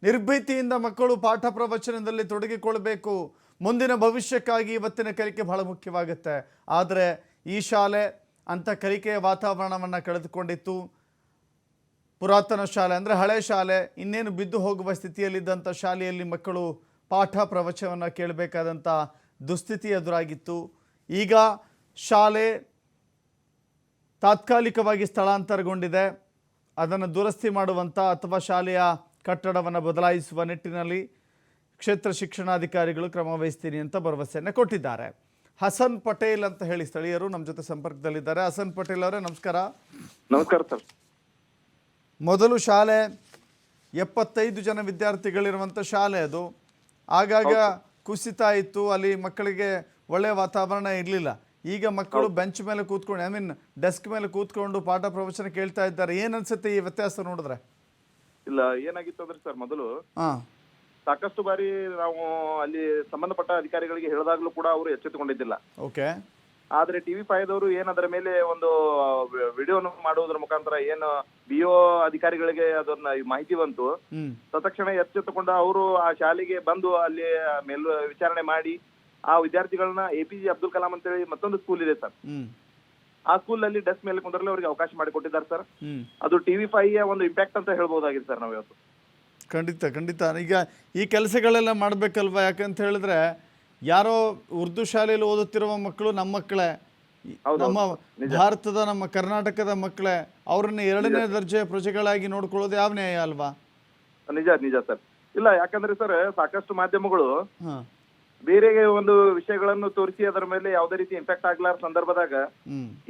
ನಿರ್ಭೀತಿಯಿಂದ ಮಕ್ಕಳು ಪಾಠ ಪ್ರವಚನದಲ್ಲಿ ತೊಡಗಿಕೊಳ್ಬೇಕು. ಮುಂದಿನ ಭವಿಷ್ಯಕ್ಕಾಗಿ ಇವತ್ತಿನ ಕಲಿಕೆ ಬಹಳ ಮುಖ್ಯವಾಗುತ್ತೆ. ಆದರೆ ಈ ಶಾಲೆ ಅಂಥ ಕಲಿಕೆಯ ವಾತಾವರಣವನ್ನು ಕಳೆದುಕೊಂಡಿತ್ತು. ಪುರಾತನ ಶಾಲೆ ಅಂದರೆ ಹಳೆ ಶಾಲೆ, ಇನ್ನೇನು ಬಿದ್ದು ಹೋಗುವ ಸ್ಥಿತಿಯಲ್ಲಿದ್ದಂಥ ಶಾಲೆಯಲ್ಲಿ ಮಕ್ಕಳು ಪಾಠ ಪ್ರವಚನವನ್ನು ಕೇಳಬೇಕಾದಂಥ ದುಸ್ಥಿತಿ ಎದುರಾಗಿತ್ತು. ಈಗ ಶಾಲೆ ತಾತ್ಕಾಲಿಕವಾಗಿ ಸ್ಥಳಾಂತರಗೊಂಡಿದೆ. ಅದನ್ನು ದುರಸ್ತಿ ಮಾಡುವಂಥ ಅಥವಾ ಶಾಲೆಯ ಕಟ್ಟಡವನ್ನು ಬದಲಾಯಿಸುವ ನಿಟ್ಟಿನಲ್ಲಿ ಕ್ಷೇತ್ರ ಶಿಕ್ಷಣಾಧಿಕಾರಿಗಳು ಕ್ರಮ ವಹಿಸ್ತೀನಿ ಅಂತ ಭರವಸೆಯನ್ನು ಕೊಟ್ಟಿದ್ದಾರೆ. ಹಸನ್ ಪಟೇಲ್ ಅಂತ ಹೇಳಿ ಸ್ಥಳೀಯರು ನಮ್ಮ ಜೊತೆ ಸಂಪರ್ಕದಲ್ಲಿದ್ದಾರೆ. ಹಸನ್ ಪಟೇಲ್ ಅವರೇ, ನಮಸ್ಕಾರ. ನಮಸ್ಕಾರ ಸರ್. ಮೊದಲು ಶಾಲೆ 75 ಜನ ವಿದ್ಯಾರ್ಥಿಗಳಿರುವಂಥ ಶಾಲೆ, ಅದು ಆಗಾಗ ಕುಸಿತ ಇತ್ತು. ಅಲ್ಲಿ ಮಕ್ಕಳಿಗೆ ಒಳ್ಳೆಯ ವಾತಾವರಣ ಇರಲಿಲ್ಲ. ಈಗ ಮಕ್ಕಳು ಬೆಂಚ್ ಮೇಲೆ ಕೂತ್ಕೊಂಡು, ಡೆಸ್ಕ್ ಮೇಲೆ ಕೂತ್ಕೊಂಡು ಪಾಠ ಪ್ರವಚನ ಕೇಳ್ತಾ ಇದ್ದಾರೆ. ಏನು ಅನ್ಸುತ್ತೆ ಈ ವ್ಯತ್ಯಾಸ ನೋಡಿದ್ರೆ? ಇಲ್ಲ, ಏನಾಗಿತ್ತು ಅಂದ್ರೆ ಸರ್, ಮೊದಲು ಸಾಕಷ್ಟು ಬಾರಿ ನಾವು ಅಲ್ಲಿ ಸಂಬಂಧಪಟ್ಟ ಅಧಿಕಾರಿಗಳಿಗೆ ಹೇಳಿದಾಗ್ಲೂ ಕೂಡ ಅವರು ಎಚ್ಚೆತ್ತುಕೊಂಡಿದ್ದಿಲ್ಲ. ಓಕೆ. ಆದ್ರೆ TV5ದವರು ಅದರ ಮೇಲೆ ಒಂದು ವಿಡಿಯೋನ ಮಾಡುವುದರ ಮುಖಾಂತರ ಏನು BO ಅಧಿಕಾರಿಗಳಿಗೆ ಅದನ್ನ ಮಾಹಿತಿ ಬಂತು, ತತ್ಕ್ಷಣ ಎಚ್ಚೆತ್ತುಕೊಂಡು ಅವರು ಆ ಶಾಲೆಗೆ ಬಂದು ಅಲ್ಲಿ ವಿಚಾರಣೆ ಮಾಡಿ ಆ ವಿದ್ಯಾರ್ಥಿಗಳನ್ನ APJ ಅಬ್ದುಲ್ ಕಲಾಂ ಅಂತ ಹೇಳಿ ಮತ್ತೊಂದು ಸ್ಕೂಲ್ ಇದೆ ಸರ್, ಆ ಸ್ಕೂಲ್ ಅಲ್ಲಿ ಡೆಸ್ಕ್ ಮೇಲೆ ಕುಂದ್ರಲು ಅವರಿಗೆ ಅವಕಾಶ ಮಾಡಿಕೊಟ್ಟಿದ್ದಾರೆ ಸರ್. ಅದು TV5ಯ ಒಂದು ಇಂಪ್ಯಾಕ್ಟ್ ಅಂತ ಹೇಳ್ಬೋದಾಗಿದೆ ಸರ್ ನಾವು ಇವತ್ತು. ಖಂಡಿತ. ಈಗ ಈ ಕೆಲಸಗಳೆಲ್ಲ ಮಾಡಬೇಕಲ್ವಾ? ಯಾಕಂತ ಹೇಳಿದ್ರೆ ಯಾರೋ ಉರ್ದು ಶಾಲೆಯಲ್ಲಿ ಓದುತ್ತಿರುವ ಮಕ್ಕಳು ನಮ್ಮ ಮಕ್ಕಳೇ, ನಮ್ಮ ಭಾರತದ, ನಮ್ಮ ಕರ್ನಾಟಕದ ಮಕ್ಕಳೇ. ಅವ್ರನ್ನ 2ನೇ ದರ್ಜೆಯ ಪ್ರಜೆಗಳಾಗಿ ನೋಡ್ಕೊಳ್ಳೋದು ಯಾವ ನ್ಯಾಯ ಅಲ್ವಾ? ನಿಜ ಸರ್. ಇಲ್ಲ, ಯಾಕಂದ್ರೆ ಸರ್ ಸಾಕಷ್ಟು ಮಾಧ್ಯಮಗಳು ಬೇರೆ ಒಂದು ವಿಷಯಗಳನ್ನು ತೋರಿಸಿ ಅದರ ಮೇಲೆ ಯಾವುದೇ ರೀತಿ ಇಂಪ್ಯಾಕ್ಟ್ ಆಗ್ಲಾರ ಸಂದರ್ಭದಾಗ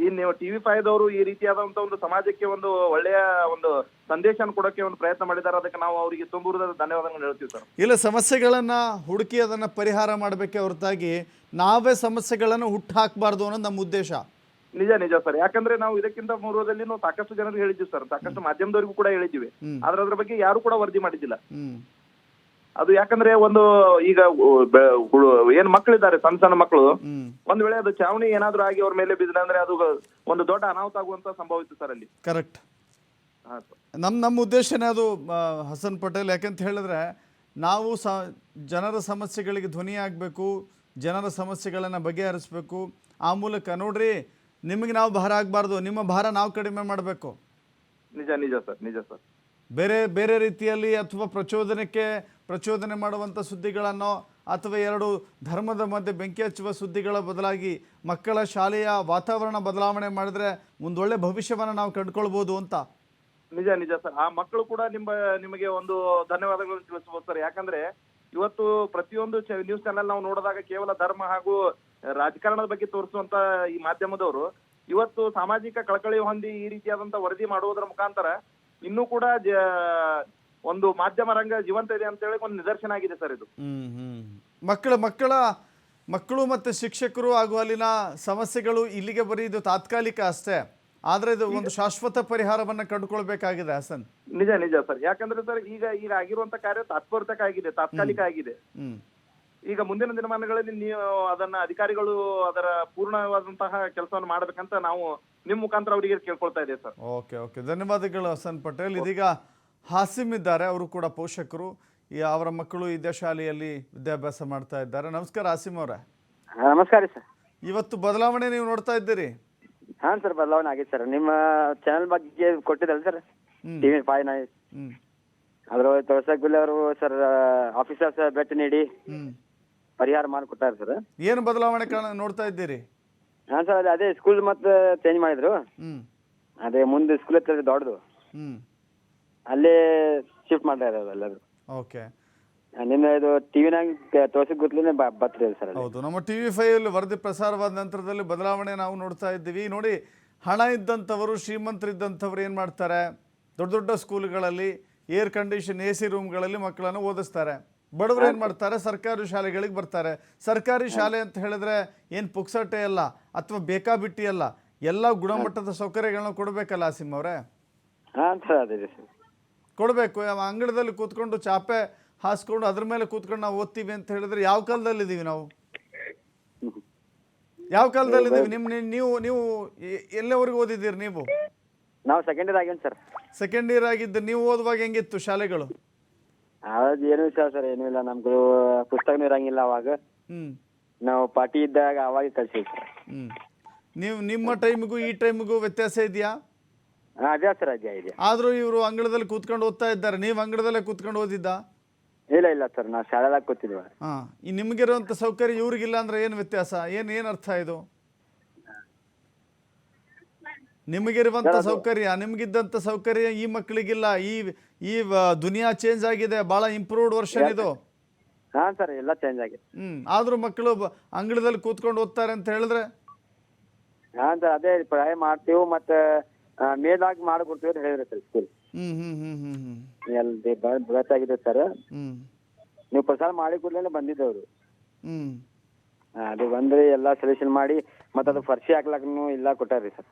ಈ ನೀವು TV5 ದವರು ಈ ರೀತಿಯಾದಂತ ಒಂದು ಸಮಾಜಕ್ಕೆ ಒಂದು ಒಳ್ಳೆಯ ಒಂದು ಸಂದೇಶನ ಕೊಡೋಕೆ ಒಂದು ಪ್ರಯತ್ನ ಮಾಡಿದ್ದಾರೆ. ಅದಕ್ಕೆ ನಾವು ಅವರಿಗೆ ತುಂಬುರದ ಧನ್ಯವಾದಗಳನ್ನು ಹೇಳ್ತೀವಿ ಸರ್. ಇಲ್ಲ, ಸಮಸ್ಯೆಗಳನ್ನು ಹುಡುಕಿ ಅದನ್ನು ಪರಿಹಾರ ಮಾಡಬೇಕೆ ಹೊರತಾಗಿ ನಾವೇ ಸಮಸ್ಯೆಗಳನ್ನು ಹುಟ್ಟು ಹಾಕಬಾರ್ದು ಅನ್ನೋದು ನಮ್ಮ ಉದ್ದೇಶ. ನಿಜ ಸರ್. ಯಾಕಂದ್ರೆ ನಾವು ಇದಕ್ಕಿಂತ ಪೂರ್ವದಲ್ಲಿ ನಾವು ಸಾಕಷ್ಟು ಜನರಿಗೆ ಹೇಳಿದ್ವಿ ಸರ್, ಸಾಕಷ್ಟು ಮಾಧ್ಯಮದವರಿಗೂ ಕೂಡ ಹೇಳಿದ್ವಿ. ಆದ್ರೆ ಅದ್ರ ಬಗ್ಗೆ ಯಾರು ಕೂಡ ವರದಿ ಮಾಡಿದ್ದಿಲ್ಲ. ಅದು ಯಾಕಂದ್ರೆ ಒಂದು ಈಗ ಏನ್ ಮಕ್ಕಳಿದ್ದಾರೆ, ಸಣ್ಣ ಮಕ್ಕಳು, ಒಂದ್ ವೇಳೆ ಅದು ಚಾವಣಿ ಏನಾದ್ರು ಆಗಿ ಅವ್ರ ಮೇಲೆ ಬಿದ್ದರೆ ಅಂದ್ರೆ ಅದು ಒಂದು ದೊಡ್ಡ ಅನಾಹುತ ಆಗುವಂತ ಸಂಭವ ಇತ್ತು ಸರ್ ಅಲ್ಲಿ. ಕರೆಕ್ಟ್. ನಮ್ಮ ಉದ್ದೇಶನೇ ಅದು ಹಸನ್ ಪಟೇಲ್. ಯಾಕಂತ ಹೇಳಿದ್ರೆ ನಾವು ಜನರ ಸಮಸ್ಯೆಗಳಿಗೆ ಧ್ವನಿಯಾಗಬೇಕು, ಜನರ ಸಮಸ್ಯೆಗಳನ್ನು ಬಗೆಹರಿಸಬೇಕು. ಆ ಮೂಲಕ ನೋಡ್ರಿ, ನಿಮಗೆ ನಾವು ಭಾರ ಆಗಬಾರ್ದು, ನಿಮ್ಮ ಭಾರ ನಾವು ಕಡಿಮೆ ಮಾಡಬೇಕು. ನಿಜ ಸರ್. ಬೇರೆ ರೀತಿಯಲ್ಲಿ ಅಥವಾ ಪ್ರಚೋದನೆ ಮಾಡುವಂಥ ಸುದ್ದಿಗಳನ್ನು ಅಥವಾ ಎರಡು ಧರ್ಮದ ಮಧ್ಯೆ ಬೆಂಕಿ ಹಚ್ಚುವ ಸುದ್ದಿಗಳ ಬದಲಾಗಿ ಮಕ್ಕಳ ಶಾಲೆಯ ವಾತಾವರಣ ಬದಲಾವಣೆ ಮಾಡಿದ್ರೆ ಒಂದೊಳ್ಳೆ ಭವಿಷ್ಯವನ್ನು ನಾವು ಕಂಡುಕೊಳ್ಬೋದು ಅಂತ. ನಿಜ ಸರ್. ಆ ಮಕ್ಕಳು ಕೂಡ ನಿಮಗೆ ಒಂದು ಧನ್ಯವಾದಗಳನ್ನು ತಿಳಿಸಬಹುದು ಸರ್. ಯಾಕಂದ್ರೆ ಇವತ್ತು ಪ್ರತಿಯೊಂದು ನ್ಯೂಸ್ ಚಾನೆಲ್ ನಾವು ನೋಡಿದಾಗ ಕೇವಲ ಧರ್ಮ ಹಾಗೂ ರಾಜಕಾರಣದ ಬಗ್ಗೆ ತೋರಿಸುವಂತ ಈ ಮಾಧ್ಯಮದವರು ಇವತ್ತು ಸಾಮಾಜಿಕ ಕಳಕಳಿ ಹೊಂದಿ ಈ ರೀತಿಯಾದಂತ ವರದಿ ಮಾಡುವುದರ ಮುಖಾಂತರ ಇನ್ನೂ ಕೂಡ ಒಂದು ಮಾಧ್ಯಮ ರಂಗ ಜೀವಂತ ಇದೆ ಅಂತ ಹೇಳಿ ಒಂದು ನಿದರ್ಶನ ಆಗಿದೆ ಸರ್ ಇದು. ಮಕ್ಕಳು ಮತ್ತು ಶಿಕ್ಷಕರು ಹಾಗೂ ಅಲ್ಲಿನ ಸಮಸ್ಯೆಗಳು ಇಲ್ಲಿಗೆ ಬರೀ ಇದು ತಾತ್ಕಾಲಿಕ ಅಷ್ಟೇ, ಆದ್ರೆ ಇದು ಒಂದು ಶಾಶ್ವತ ಪರಿಹಾರವನ್ನ ಕಂಡುಕೊಳ್ಬೇಕಾಗಿದೆ ಹಸನ್. ನಿಜ ಸರ್. ಯಾಕಂದ್ರೆ ಸರ್ ಈಗ ಆಗಿರುವಂತ ಕಾರ್ಯ ತಾತ್ಕಾಲಿಕ ಆಗಿದೆ. ಈಗ ಮುಂದಿನ ದಿನಮಾನಗಳಲ್ಲಿ ನೀವು ಅದನ್ನ ಅಧಿಕಾರಿಗಳು ಅದರ ಪೂರ್ಣವಾದಂತಹ ಕೆಲಸವನ್ನು ಮಾಡಬೇಕಂತ ನಾವು ನಿಮ್ಮ ಮುಖಾಂತರ ಅವರಿಗೆ ಕೇಳ್ಕೊಳ್ತಾ ಇದ್ದೇವೆ ಸರ್. ಓಕೆ, ಧನ್ಯವಾದಗಳು ಹಸನ್ ಪಟೇಲ್. ಇದೀಗ ಹಾಸಿಮ್ ಇದ್ದಾರೆ, ಅವರು ಕೂಡ ಪೋಷಕರು. ಅವರ ಮಕ್ಕಳು ಇದೇ ಶಾಲೆಯಲ್ಲಿ ವಿದ್ಯಾಭ್ಯಾಸ ಮಾಡ್ತಾ ಇದ್ದಾರೆ. ನಮಸ್ಕಾರ ಹಾಸಿಮ್ ಅವರೇ. ನಮಸ್ಕಾರ ಸರ್. ಇವತ್ತು ಬದಲಾವಣೆ ನೀವು ನೋಡ್ತಾ ಇದ್ದೀರಿ? ಹಾಂ ಸರ್, ಬದಲಾವಣೆ ಆಗಿದೆ ಸರ್. ನಿಮ್ಮ ಚಾನಲ್ ಬಗ್ಗೆ ಕೊಟ್ಟಿದ್ದಲ್ಲ ಸರ್, TV5 ಅದ್ರ ತೋರ್ಸಕ್ ಅವರು ಸರ್ ಆಫೀಸರ್ಸ್ ಭೇಟಿ ನೀಡಿ ಪರಿಹಾರ ಮಾಡಿಕೊಟ್ಟಾರ ಸರ್. ಏನು ಬದಲಾವಣೆ ನೋಡ್ತಾ ಇದ್ದೀರಿ? ಹಾಂ ಸರ್, ಅದೇ ಸ್ಕೂಲ್ ಮತ್ತೆ ಚೇಂಜ್ ಮಾಡಿದ್ರು. ಅದೇ ಮುಂದೆ ಸ್ಕೂಲ್ ಹತ್ರ ದೊಡ್ಡದು, ಅಲ್ಲೇ ಶಿಫ್ಟ್ ಮಾಡ್ತಾ ಇರೋದು ಎಲ್ಲರೂ. ಓಕೆ, ನಿನ್ನೆ ಇದು TV9 ತೋರ್ಸಕ್ ಗೊತ್ತಲೇ ಬರ್ತೀರಿ ಸರ್. ಹೌದು, ನಮ್ಮ TV5 ವರದಿ ಪ್ರಸಾರವಾದ ನಂತರದಲ್ಲಿ ಬದಲಾವಣೆ ನಾವು ನೋಡ್ತಾ ಇದ್ದೀವಿ. ನೋಡಿ, ಹಣ ಇದ್ದಂಥವರು, ಶ್ರೀಮಂತರಿದ್ದಂಥವ್ರು ಏನು ಮಾಡ್ತಾರೆ, ದೊಡ್ಡ ಸ್ಕೂಲ್ಗಳಲ್ಲಿ ಏರ್ ಕಂಡೀಷನ್ AC ರೂಮ್ಗಳಲ್ಲಿ ಮಕ್ಕಳನ್ನು ಓದಿಸ್ತಾರೆ. ಬಡವರು ಏನು ಮಾಡ್ತಾರೆ, ಸರ್ಕಾರಿ ಶಾಲೆಗಳಿಗೆ ಬರ್ತಾರೆ. ಸರ್ಕಾರಿ ಶಾಲೆ ಅಂತ ಹೇಳಿದ್ರೆ ಏನು ಪುಕ್ಸಟ್ಟೆ ಅಲ್ಲ ಅಥವಾ ಬೇಕಾಬಿಟ್ಟಿ ಅಲ್ಲ, ಎಲ್ಲ ಗುಣಮಟ್ಟದ ಸೌಕರ್ಯಗಳನ್ನ ಕೊಡಬೇಕಲ್ಲ ಹಾಸಿಮ್ ಅವರೇ? ಕೊಡಬೇಕು. ಅಂಗಳದಲ್ಲಿ ಕೂತ್ಕೊಂಡು ಚಾಪೆ ಹಾಸ್ಕೊಂಡು ಅದ್ರ ಮೇಲೆ ಕೂತ್ಕೊಂಡು ನಾವು ಓದ್ತೀವಿ ಅಂತ ಹೇಳಿದ್ರೆ ಯಾವ ಕಾಲದಲ್ಲಿದ್ದೀವಿ ನಾವು? ಯಾವ ಕಾಲದಲ್ಲಿದ್ದೀವಿ? ನೀವು ಎಲ್ಲವರೆಗೂ ಓದಿದ್ದೀರಿ ನೀವು? ನಾವು ಸೆಕೆಂಡ್ ಇಯರ್ ಆಗಿನ್ ಸರ್. ಸೆಕೆಂಡ್ ಇಯರ್ ಆಗಿದ್ದು ನೀವು ಓದುವಾಗ ಹೆಂಗಿತ್ತು ಶಾಲೆಗಳು? ಅವಾಗ ಏನೂ ಇಲ್ಲ ಸರ್, ಏನೂ ಇಲ್ಲ. ನಮ್ದು ಪುಸ್ತಕನೂ ಇರಂಗಿಲ್ಲ ಅವಾಗ. ನಾವು ಪಾರ್ಟಿ ಇದ್ದಾಗ ಅವಾಗ ಕಳ್ಸಿದ್ವಿ ಸರ್. ನೀವು ನಿಮ್ಮ ಟೈಮಿಗೂ ಈ ಟೈಮಿಗೂ ವ್ಯತ್ಯಾಸ ಇದೆಯಾ? ಅದೇ ಸರ್, ಅದೇ ಇದೆ. ಆದ್ರೂ ಇವರು ಅಂಗಳದಲ್ಲಿ ಕೂತ್ಕೊಂಡು ಓದ್ತಾ ಇದ್ದಾರೆ, ನೀವು ಅಂಗಳದಲ್ಲೇ ಕೂತ್ಕೊಂಡು ಓದಿದ್ದ? ಇಲ್ಲ ಸರ್, ನಾವು ಶಾಲೆದಾಗ ಕೂತಿದ್ವಿ. ಈ ನಿಮಗಿರುವಂತ ಸೌಕರ್ಯ ಇವ್ರಿಗಿಲ್ಲ ಅಂದ್ರೆ ಏನು ವ್ಯತ್ಯಾಸ? ಏನ್ ಅರ್ಥ ಇದು? ನಿಮಗಿರುವಂತ ಸೌಕರ್ಯ, ನಿಮ್ಗಿದ್ದಂತ ಸೌಕರ್ಯ ಈ ಮಕ್ಕಳಿಗಿಲ್ಲ. ಈ ದುನಿಯಾ ಚೇಂಜ್ ಆಗಿದೆ, ಬಹಳ ಇಂಪ್ರೂವ್ಡ್ ವರ್ಷನ್ ಇದು. ಹಾ ಸರ್, ಎಲ್ಲ ಚೇಂಜ್ ಆಗಿದೆ. ಆದ್ರೂ ಮಕ್ಕಳು ಅಂಗಳದಲ್ಲಿ ಕೂತ್ಕೊಂಡು ಓದ್ತಾರೆ ಅಂತ ಹೇಳಿದ್ರೆ? ಹಾ ಸರ್, ಅದೇ ಟ್ರೈ ಮಾಡ್ತೀವಿ. ಮತ್ತೆ ಮೇಲಾಗಿ ಮಾಡ್ಕೊಡ್ತೀವಿ ಅಂತ ಹೇಳಿದ್ರೆ ಸರ್ ಸ್ಕೂಲ್. ಗೊತ್ತಾಗಿದೆ ಸರ್. ನೀವು ಪ್ರಸಾರ ಮಾಡಿ ಕೂಡಲೇ ಬಂದಿದ್ದವ್ರು. ಅದು ಬಂದ್ರೆ ಎಲ್ಲಾ ಸೊಲ್ಯೂಷನ್ ಮಾಡಿ ಮತ್ತೆ ಅದು ಫರ್ಸಿ ಹಾಕ್ಲಾಕನು ಇಲ್ಲ ಕೊಟ್ಟಾರ್ರಿ ಸರ್.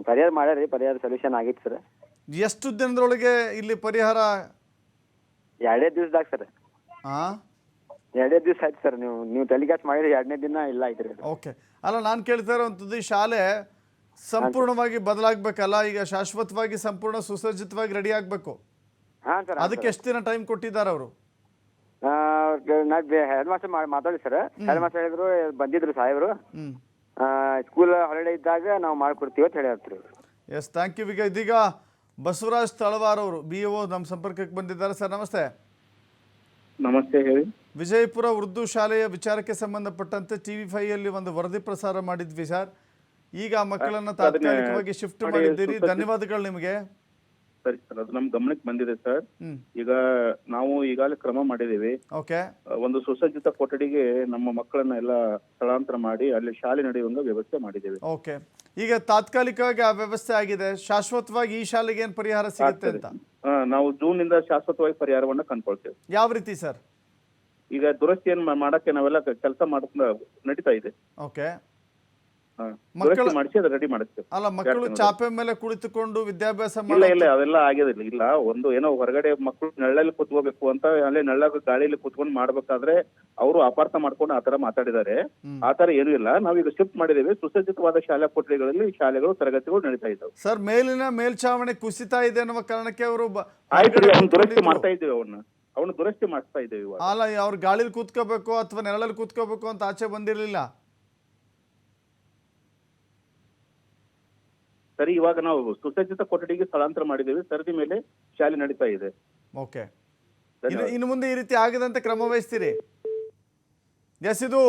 ಪರಿಹಾರ ಮಾಡ್ಯಾರಿ, ಪರಿಹಾರ ಸೊಲ್ಯೂಷನ್ ಆಗಿತ್ತು ಸರ್. ಎಷ್ಟು ದಿನದೊಳಗೆ ಇಲ್ಲಿ ಪರಿಹಾರ? 2 ದಿವಸದಾಗ ಸರ್. 2 ದಿವಸ ಆಯ್ತು ಸರ್. ನೀವು ಟೆಲಿಕಾಸ್ಟ್ ಮಾಡಿದ್ರೆ 2ನೇ ದಿನ ಇಲ್ಲ ಐತ್ರಿ. ಓಕೆ, ಅಲ್ಲ ನಾನು ಕೇಳ್ತಾ ಇರೋವಂಥದ್ದು, ಈ ಶಾಲೆ ಸಂಪೂರ್ಣವಾಗಿ ಬದಲಾಗಬೇಕಲ್ಲ, ಈಗ ಶಾಶ್ವತವಾಗಿ ಸಂಪೂರ್ಣ ಸುಸಜ್ಜಿತವಾಗಿ ರೆಡಿ ಆಗಬೇಕು. ಅದಕ್ಕೆ ಎಷ್ಟು ದಿನ ಟೈಮ್ ಕೊಟ್ಟಿದ್ದಾರೆ ಅವರು? ಹೆಡ್ ಮಾಸ್ಟರ್ ಮಾತಾಡಿ ಸರ್. ಹೆಡ್ ಮಾಸ್ಟರ್ ಹೇಳಿದ್ರು, ಬಂದಿದ್ರು ಸಾಹೇಬ್ರು, ಸ್ಕೂಲ್ ಹಾಲಿಡೇ ಇದ್ದಾಗ ನಾವು ಮಾಡ್ಕೊಡ್ತೀವಿ ಅಂತ ಹೇಳಿರ್ತೀವಿ. S, thank you. ಇದೀಗ ಬಸವರಾಜ್ ತಳವಾರ್ ಅವರು BO ನಮ್ಮ ಸಂಪರ್ಕಕ್ಕೆ ಬಂದಿದ್ದಾರೆ. ಸರ್ ನಮಸ್ತೆ. ನಮಸ್ತೆ, ಹೇಳಿ. ವಿಜಯಪುರ ಉರ್ದು ಶಾಲೆಯ ವಿಚಾರಕ್ಕೆ ಸಂಬಂಧಪಟ್ಟಂತೆ TV5 ಒಂದು ವರದಿ ಪ್ರಸಾರ ಮಾಡಿದ್ವಿ ಸರ್. ಈಗ ಮಕ್ಕಳನ್ನ ತಾತ್ಕಾಲಿಕವಾಗಿ ಶಿಫ್ಟ್ ಮಾಡಿದ್ದೀರಿ, ಧನ್ಯವಾದಗಳು ನಿಮಗೆ. ಸರಿ ಸರ್, ಅದು ನಮ್ಮ ಗಮನಕ್ಕೆ ಬಂದಿದೆ ಸರ್. ಹ್ಮ್ ಈಗ ನಾವು ಈಗಾಗಲೇ ಕ್ರಮ ಮಾಡಿದ್ದೀವಿ. ಓಕೆ ಒಂದು ಸುಸಜ್ಜಿತ ಕೊಠಡಿಗೆ ನಮ್ಮ ಮಕ್ಕಳನ್ನ ಎಲ್ಲ ಸ್ಥಳಾಂತರ ಮಾಡಿ ಅಲ್ಲಿ ಶಾಲೆ ನಡೆಯುವಂಗ ವ್ಯವಸ್ಥೆ ಮಾಡಿದ್ದೇವೆ. ಓಕೆ, ಈಗ ತಾತ್ಕಾಲಿಕವಾಗಿ ಆ ವ್ಯವಸ್ಥೆ ಆಗಿದೆ, ಶಾಶ್ವತವಾಗಿ ಈ ಶಾಲೆಗೆ ಏನು ಪರಿಹಾರ ಸಿಗುತ್ತೆ ಅಂತ ನಾವು ಜೂನ್ ಇಂದ ಶಾಶ್ವತವಾಗಿ ಪರಿಹಾರವನ್ನ ಕಂಡ್ಕೊಳ್ತೇವೆ. ಯಾವ ರೀತಿ ಸರ್? ಈಗ ದುರಸ್ತಿಯನ್ನು ಮಾಡಕ್ಕೆ ನಾವೆಲ್ಲ ಕೆಲಸ ನಡೀತಾ ಇದೆ. ಓಕೆ, ದುರಸ್ತಿ ಮಾಡಿಸಿ ಅದು ರೆಡಿ ಮಾಡಿಸ್ತೇವೆ. ಅಲ್ಲ ಮಕ್ಕಳು ಚಾಪೆ ಮೇಲೆ ಕುಳಿತುಕೊಂಡು ವಿದ್ಯಾಭ್ಯಾಸ ಇಲ್ಲ ಅವೆಲ್ಲ ಆಗಿದಿಲ್ಲ. ಇಲ್ಲ, ಒಂದು ಏನೋ ಹೊರಗಡೆ ಮಕ್ಕಳು ನೆಳ್ಳಲ್ಲಿ ಕೂತ್ಕೋಬೇಕು ಅಂತ ಅಲ್ಲೇ ನೆಳ್ಳಾಗ ಗಾಳಿಯಲ್ಲಿ ಕೂತ್ಕೊಂಡು ಮಾಡ್ಬೇಕಾದ್ರೆ ಅವರು ಅಪಾರ್ಥ ಮಾಡ್ಕೊಂಡು ಆತರ ಮಾತಾಡಿದ್ದಾರೆ. ಆತರ ಏನೂ ಇಲ್ಲ. ನಾವೀಗ ಶಿಫ್ಟ್ ಮಾಡಿದ್ದೇವೆ. ಸುಸಜ್ಜಿತವಾದ ಶಾಲಾ ಕೊಠಡಿಗಳಲ್ಲಿ ಶಾಲೆಗಳು ತರಗತಿಗಳು ನಡೀತಾ ಇದ್ದಾವೆ. ಸರ್, ಮೇಲ್ಛಾವಣಿ ಕುಸಿತಾ ಇದೆ ಅನ್ನುವ ಕಾರಣಕ್ಕೆ ಅವರು ಆಯ್ತು, ಅವ್ನು ದುರಸ್ತಿ ಮಾಡ್ತಾ ಇದ್ದೇವೆ. ಅವನು ದುರಸ್ತಿ ಮಾಡಿಸ್ತಾ ಇದ್ದೇವೆ ಇವಾಗ. ಅಲ್ಲ, ಅವ್ರು ಗಾಳಿಲಿ ಕೂತ್ಕೋಬೇಕು ಅಥವಾ ನೆರಳಲ್ಲಿ ಕೂತ್ಕೋಬೇಕು ಅಂತ ಆಚೆ ಬಂದಿರಲಿಲ್ಲ. ಸರಿ, ಇವಾಗ ನಾವು ಸುಸಜ್ಜಿತ ಕೊಠಡಿಗೆ ಸ್ಥಳಾಂತರ ಮಾಡಿದ್ದೇವೆ. ಸರದಿ ಮೇಲೆ ಶಾಲೆ ನಡೀತಾ ಇದೆ. ಓಕೆ, ಇನ್ನು ಮುಂದೆ ಈ ರೀತಿ ಆಗದಂತೆ ಕ್ರಮ ವಹಿಸ್ತೀರಿ? ಎಸ್, ಇದು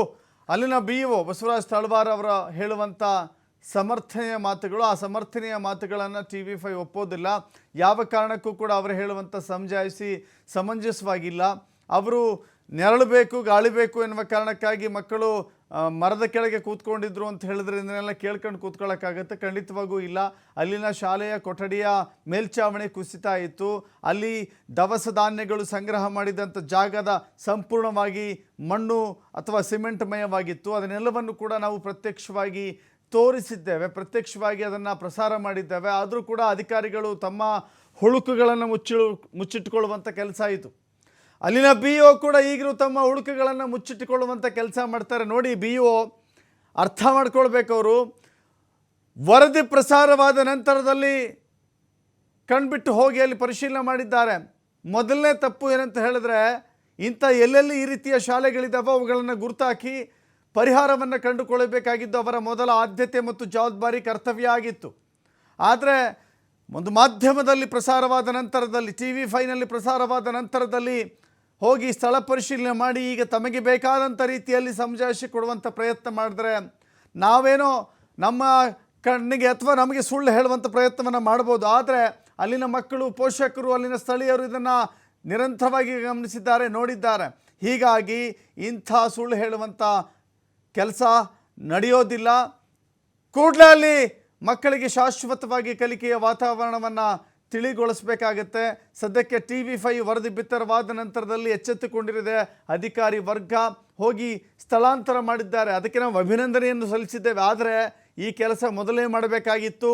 ಅಲ್ಲಿನ BO ಬಸವರಾಜ್ ತಳವಾರ್ ಅವರ ಹೇಳುವಂಥ ಸಮರ್ಥನೆಯ ಮಾತುಗಳು. ಆ ಸಮರ್ಥನೆಯ ಮಾತುಗಳನ್ನು TV5 ಒಪ್ಪೋದಿಲ್ಲ. ಯಾವ ಕಾರಣಕ್ಕೂ ಕೂಡ ಅವರು ಹೇಳುವಂಥ ಸಮಂಜಸವಾಗಿಲ್ಲ. ಅವರು ನೆರಳು ಬೇಕು, ಗಾಳಿ ಬೇಕು ಎನ್ನುವ ಕಾರಣಕ್ಕಾಗಿ ಮಕ್ಕಳು ಮರದ ಕೆಳಗೆ ಕೂತ್ಕೊಂಡಿದ್ರು ಅಂತ ಹೇಳಿದ್ರೆ ಇದನ್ನೆಲ್ಲ ಕೇಳ್ಕೊಂಡು ಕೂತ್ಕೊಳ್ಳೋಕ್ಕಾಗತ್ತೆ? ಖಂಡಿತವಾಗೂ ಇಲ್ಲ. ಅಲ್ಲಿನ ಶಾಲೆಯ ಕೊಠಡಿಯ ಮೇಲ್ಛಾವಣಿ ಕುಸಿತಾ ಇತ್ತು. ಅಲ್ಲಿ ದವಸ ಧಾನ್ಯಗಳು ಸಂಗ್ರಹ ಮಾಡಿದಂಥ ಜಾಗದ ಸಂಪೂರ್ಣವಾಗಿ ಮಣ್ಣು ಅಥವಾ ಸಿಮೆಂಟ್ ಮಯವಾಗಿತ್ತು. ಅದನ್ನೆಲ್ಲವನ್ನು ಕೂಡ ನಾವು ಪ್ರತ್ಯಕ್ಷವಾಗಿ ತೋರಿಸಿದ್ದೇವೆ, ಪ್ರತ್ಯಕ್ಷವಾಗಿ ಅದನ್ನು ಪ್ರಸಾರ ಮಾಡಿದ್ದೇವೆ. ಆದರೂ ಕೂಡ ಅಧಿಕಾರಿಗಳು ತಮ್ಮ ಹುಳುಕುಗಳನ್ನು ಮುಚ್ಚಿಟ್ಟುಕೊಳ್ಳುವಂಥ ಕೆಲಸ ಆಯಿತು. ಅಲ್ಲಿನ BO ಕೂಡ ಈಗಲೂ ತಮ್ಮ ಹುಳುಕುಗಳನ್ನು ಮುಚ್ಚಿಟ್ಟುಕೊಳ್ಳುವಂಥ ಕೆಲಸ ಮಾಡ್ತಾರೆ. ನೋಡಿ, BO ಅರ್ಥ ಮಾಡ್ಕೊಳ್ಬೇಕು. ಅವರು ವರದಿ ಪ್ರಸಾರವಾದ ನಂತರದಲ್ಲಿ ಕಣ್ಬಿಟ್ಟು ಹೋಗಿ ಅಲ್ಲಿ ಪರಿಶೀಲನೆ ಮಾಡಿದ್ದಾರೆ. ಮೊದಲನೇ ತಪ್ಪು ಏನಂತ ಹೇಳಿದ್ರೆ, ಇಂಥ ಎಲ್ಲೆಲ್ಲಿ ಈ ರೀತಿಯ ಶಾಲೆಗಳಿದ್ದಾವೋ ಅವುಗಳನ್ನು ಗುರುತಾಕಿ ಪರಿಹಾರವನ್ನು ಕಂಡುಕೊಳ್ಳಬೇಕಾಗಿದ್ದು ಅವರ ಮೊದಲ ಆದ್ಯತೆ ಮತ್ತು ಜವಾಬ್ದಾರಿ, ಕರ್ತವ್ಯ ಆಗಿತ್ತು. ಆದರೆ ಒಂದು ಮಾಧ್ಯಮದಲ್ಲಿ ಪ್ರಸಾರವಾದ ನಂತರದಲ್ಲಿ, TV5ನಲ್ಲಿ ಪ್ರಸಾರವಾದ ನಂತರದಲ್ಲಿ ಹೋಗಿ ಸ್ಥಳ ಪರಿಶೀಲನೆ ಮಾಡಿ ಈಗ ತಮಗೆ ಬೇಕಾದಂಥ ರೀತಿಯಲ್ಲಿ ಸಮಜಾಯಿಷಿ ಕೊಡುವಂಥ ಪ್ರಯತ್ನ ಮಾಡಿದ್ರೆ ನಾವೇನೋ ನಮ್ಮ ಕಣ್ಣಿಗೆ ಅಥವಾ ನಮಗೆ ಸುಳ್ಳು ಹೇಳುವಂಥ ಪ್ರಯತ್ನವನ್ನು ಮಾಡ್ಬೋದು. ಆದರೆ ಅಲ್ಲಿನ ಮಕ್ಕಳು, ಪೋಷಕರು, ಅಲ್ಲಿನ ಸ್ಥಳೀಯರು ಇದನ್ನು ನಿರಂತರವಾಗಿ ಗಮನಿಸಿದ್ದಾರೆ, ನೋಡಿದ್ದಾರೆ. ಹೀಗಾಗಿ ಇಂಥ ಸುಳ್ಳು ಹೇಳುವಂಥ ಕೆಲಸ ನಡೆಯೋದಿಲ್ಲ. ಕೂಡಲೇ ಅಲ್ಲಿ ಮಕ್ಕಳಿಗೆ ಶಾಶ್ವತವಾಗಿ ಕಲಿಕೆಯ ವಾತಾವರಣವನ್ನು ತಿಳಿಗೊಳಿಸಬೇಕಾಗತ್ತೆ. ಸದ್ಯಕ್ಕೆ TV5 ವರದಿ ಬಿತ್ತರವಾದ ನಂತರದಲ್ಲಿ ಎಚ್ಚೆತ್ತುಕೊಂಡಿರಿದೆ ಅಧಿಕಾರಿ ವರ್ಗ, ಹೋಗಿ ಸ್ಥಳಾಂತರ ಮಾಡಿದ್ದಾರೆ. ಅದಕ್ಕೆ ನಾವು ಅಭಿನಂದನೆಯನ್ನು ಸಲ್ಲಿಸಿದ್ದೇವೆ. ಆದರೆ ಈ ಕೆಲಸ ಮೊದಲೇ ಮಾಡಬೇಕಾಗಿತ್ತು,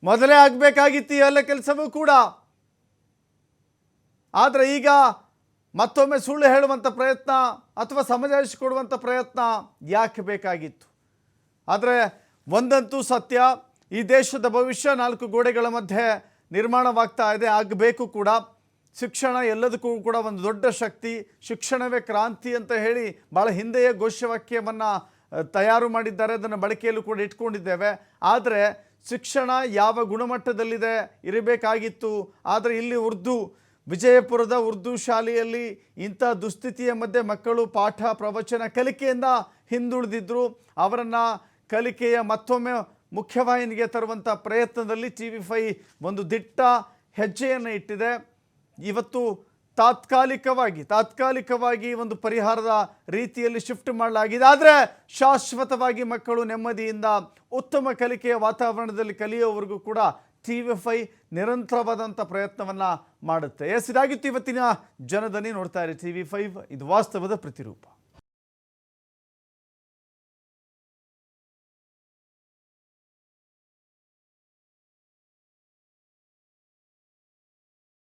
ಮೊದಲೇ ಆಗಬೇಕಾಗಿತ್ತು ಈ ಎಲ್ಲ ಕೆಲಸವೂ ಕೂಡ. ಆದರೆ ಈಗ ಮತ್ತೊಮ್ಮೆ ಸುಳ್ಳು ಹೇಳುವಂಥ ಪ್ರಯತ್ನ ಅಥವಾ ಸಮಜಾಯಿಷಿ ಕೊಡುವಂಥ ಪ್ರಯತ್ನ ಯಾಕೆ ಬೇಕಾಗಿತ್ತು? ಆದರೆ ಒಂದಂತೂ ಸತ್ಯ, ಈ ದೇಶದ ಭವಿಷ್ಯ 4 ಗೋಡೆಗಳ ಮಧ್ಯೆ ನಿರ್ಮಾಣವಾಗ್ತಾ ಇದೆ, ಆಗಬೇಕು ಕೂಡ. ಶಿಕ್ಷಣ ಎಲ್ಲದಕ್ಕೂ ಕೂಡ ಒಂದು ದೊಡ್ಡ ಶಕ್ತಿ. ಶಿಕ್ಷಣವೇ ಕ್ರಾಂತಿ ಅಂತ ಹೇಳಿ ಭಾಳ ಹಿಂದೆಯೇ ಘೋಷವಾಕ್ಯವನ್ನು ತಯಾರು ಮಾಡಿದ್ದಾರೆ, ಅದನ್ನು ಬಳಕೆಯಲ್ಲೂ ಕೂಡ ಇಟ್ಕೊಂಡಿದ್ದೇವೆ. ಆದರೆ ಶಿಕ್ಷಣ ಯಾವ ಗುಣಮಟ್ಟದಲ್ಲಿದೆ ಇರಬೇಕಾಗಿತ್ತು. ಆದರೆ ಇಲ್ಲಿ ವಿಜಯಪುರದ ಉರ್ದು ಶಾಲೆಯಲ್ಲಿ ಇಂಥ ದುಸ್ಥಿತಿಯ ಮಧ್ಯೆ ಮಕ್ಕಳು ಪಾಠ ಪ್ರವಚನ ಕಲಿಕೆಯಿಂದ ಹಿಂದುಳಿದಿದ್ದರು. ಅವರನ್ನು ಕಲಿಕೆಯ ಮತ್ತೊಮ್ಮೆ ಮುಖ್ಯವಾಹಿನಿಗೆ ತರುವಂಥ ಪ್ರಯತ್ನದಲ್ಲಿ TV5 ಒಂದು ದಿಟ್ಟ ಹೆಜ್ಜೆಯನ್ನು ಇಟ್ಟಿದೆ. ಇವತ್ತು ತಾತ್ಕಾಲಿಕವಾಗಿ ಒಂದು ಪರಿಹಾರದ ರೀತಿಯಲ್ಲಿ ಶಿಫ್ಟ್ ಮಾಡಲಾಗಿದೆ. ಆದರೆ ಶಾಶ್ವತವಾಗಿ ಮಕ್ಕಳು ನೆಮ್ಮದಿಯಿಂದ ಉತ್ತಮ ಕಲಿಕೆಯ ವಾತಾವರಣದಲ್ಲಿ ಕಲಿಯೋವರೆಗೂ ಕೂಡ TV5 ನಿರಂತರವಾದಂಥ ಪ್ರಯತ್ನವನ್ನು ಮಾಡುತ್ತೆ. ಇದಾಗಿತ್ತು ಇವತ್ತಿನ ಜನದನಿ. ನೋಡ್ತಾ ಇರಿ TV5, ಇದು ವಾಸ್ತವದ ಪ್ರತಿರೂಪ.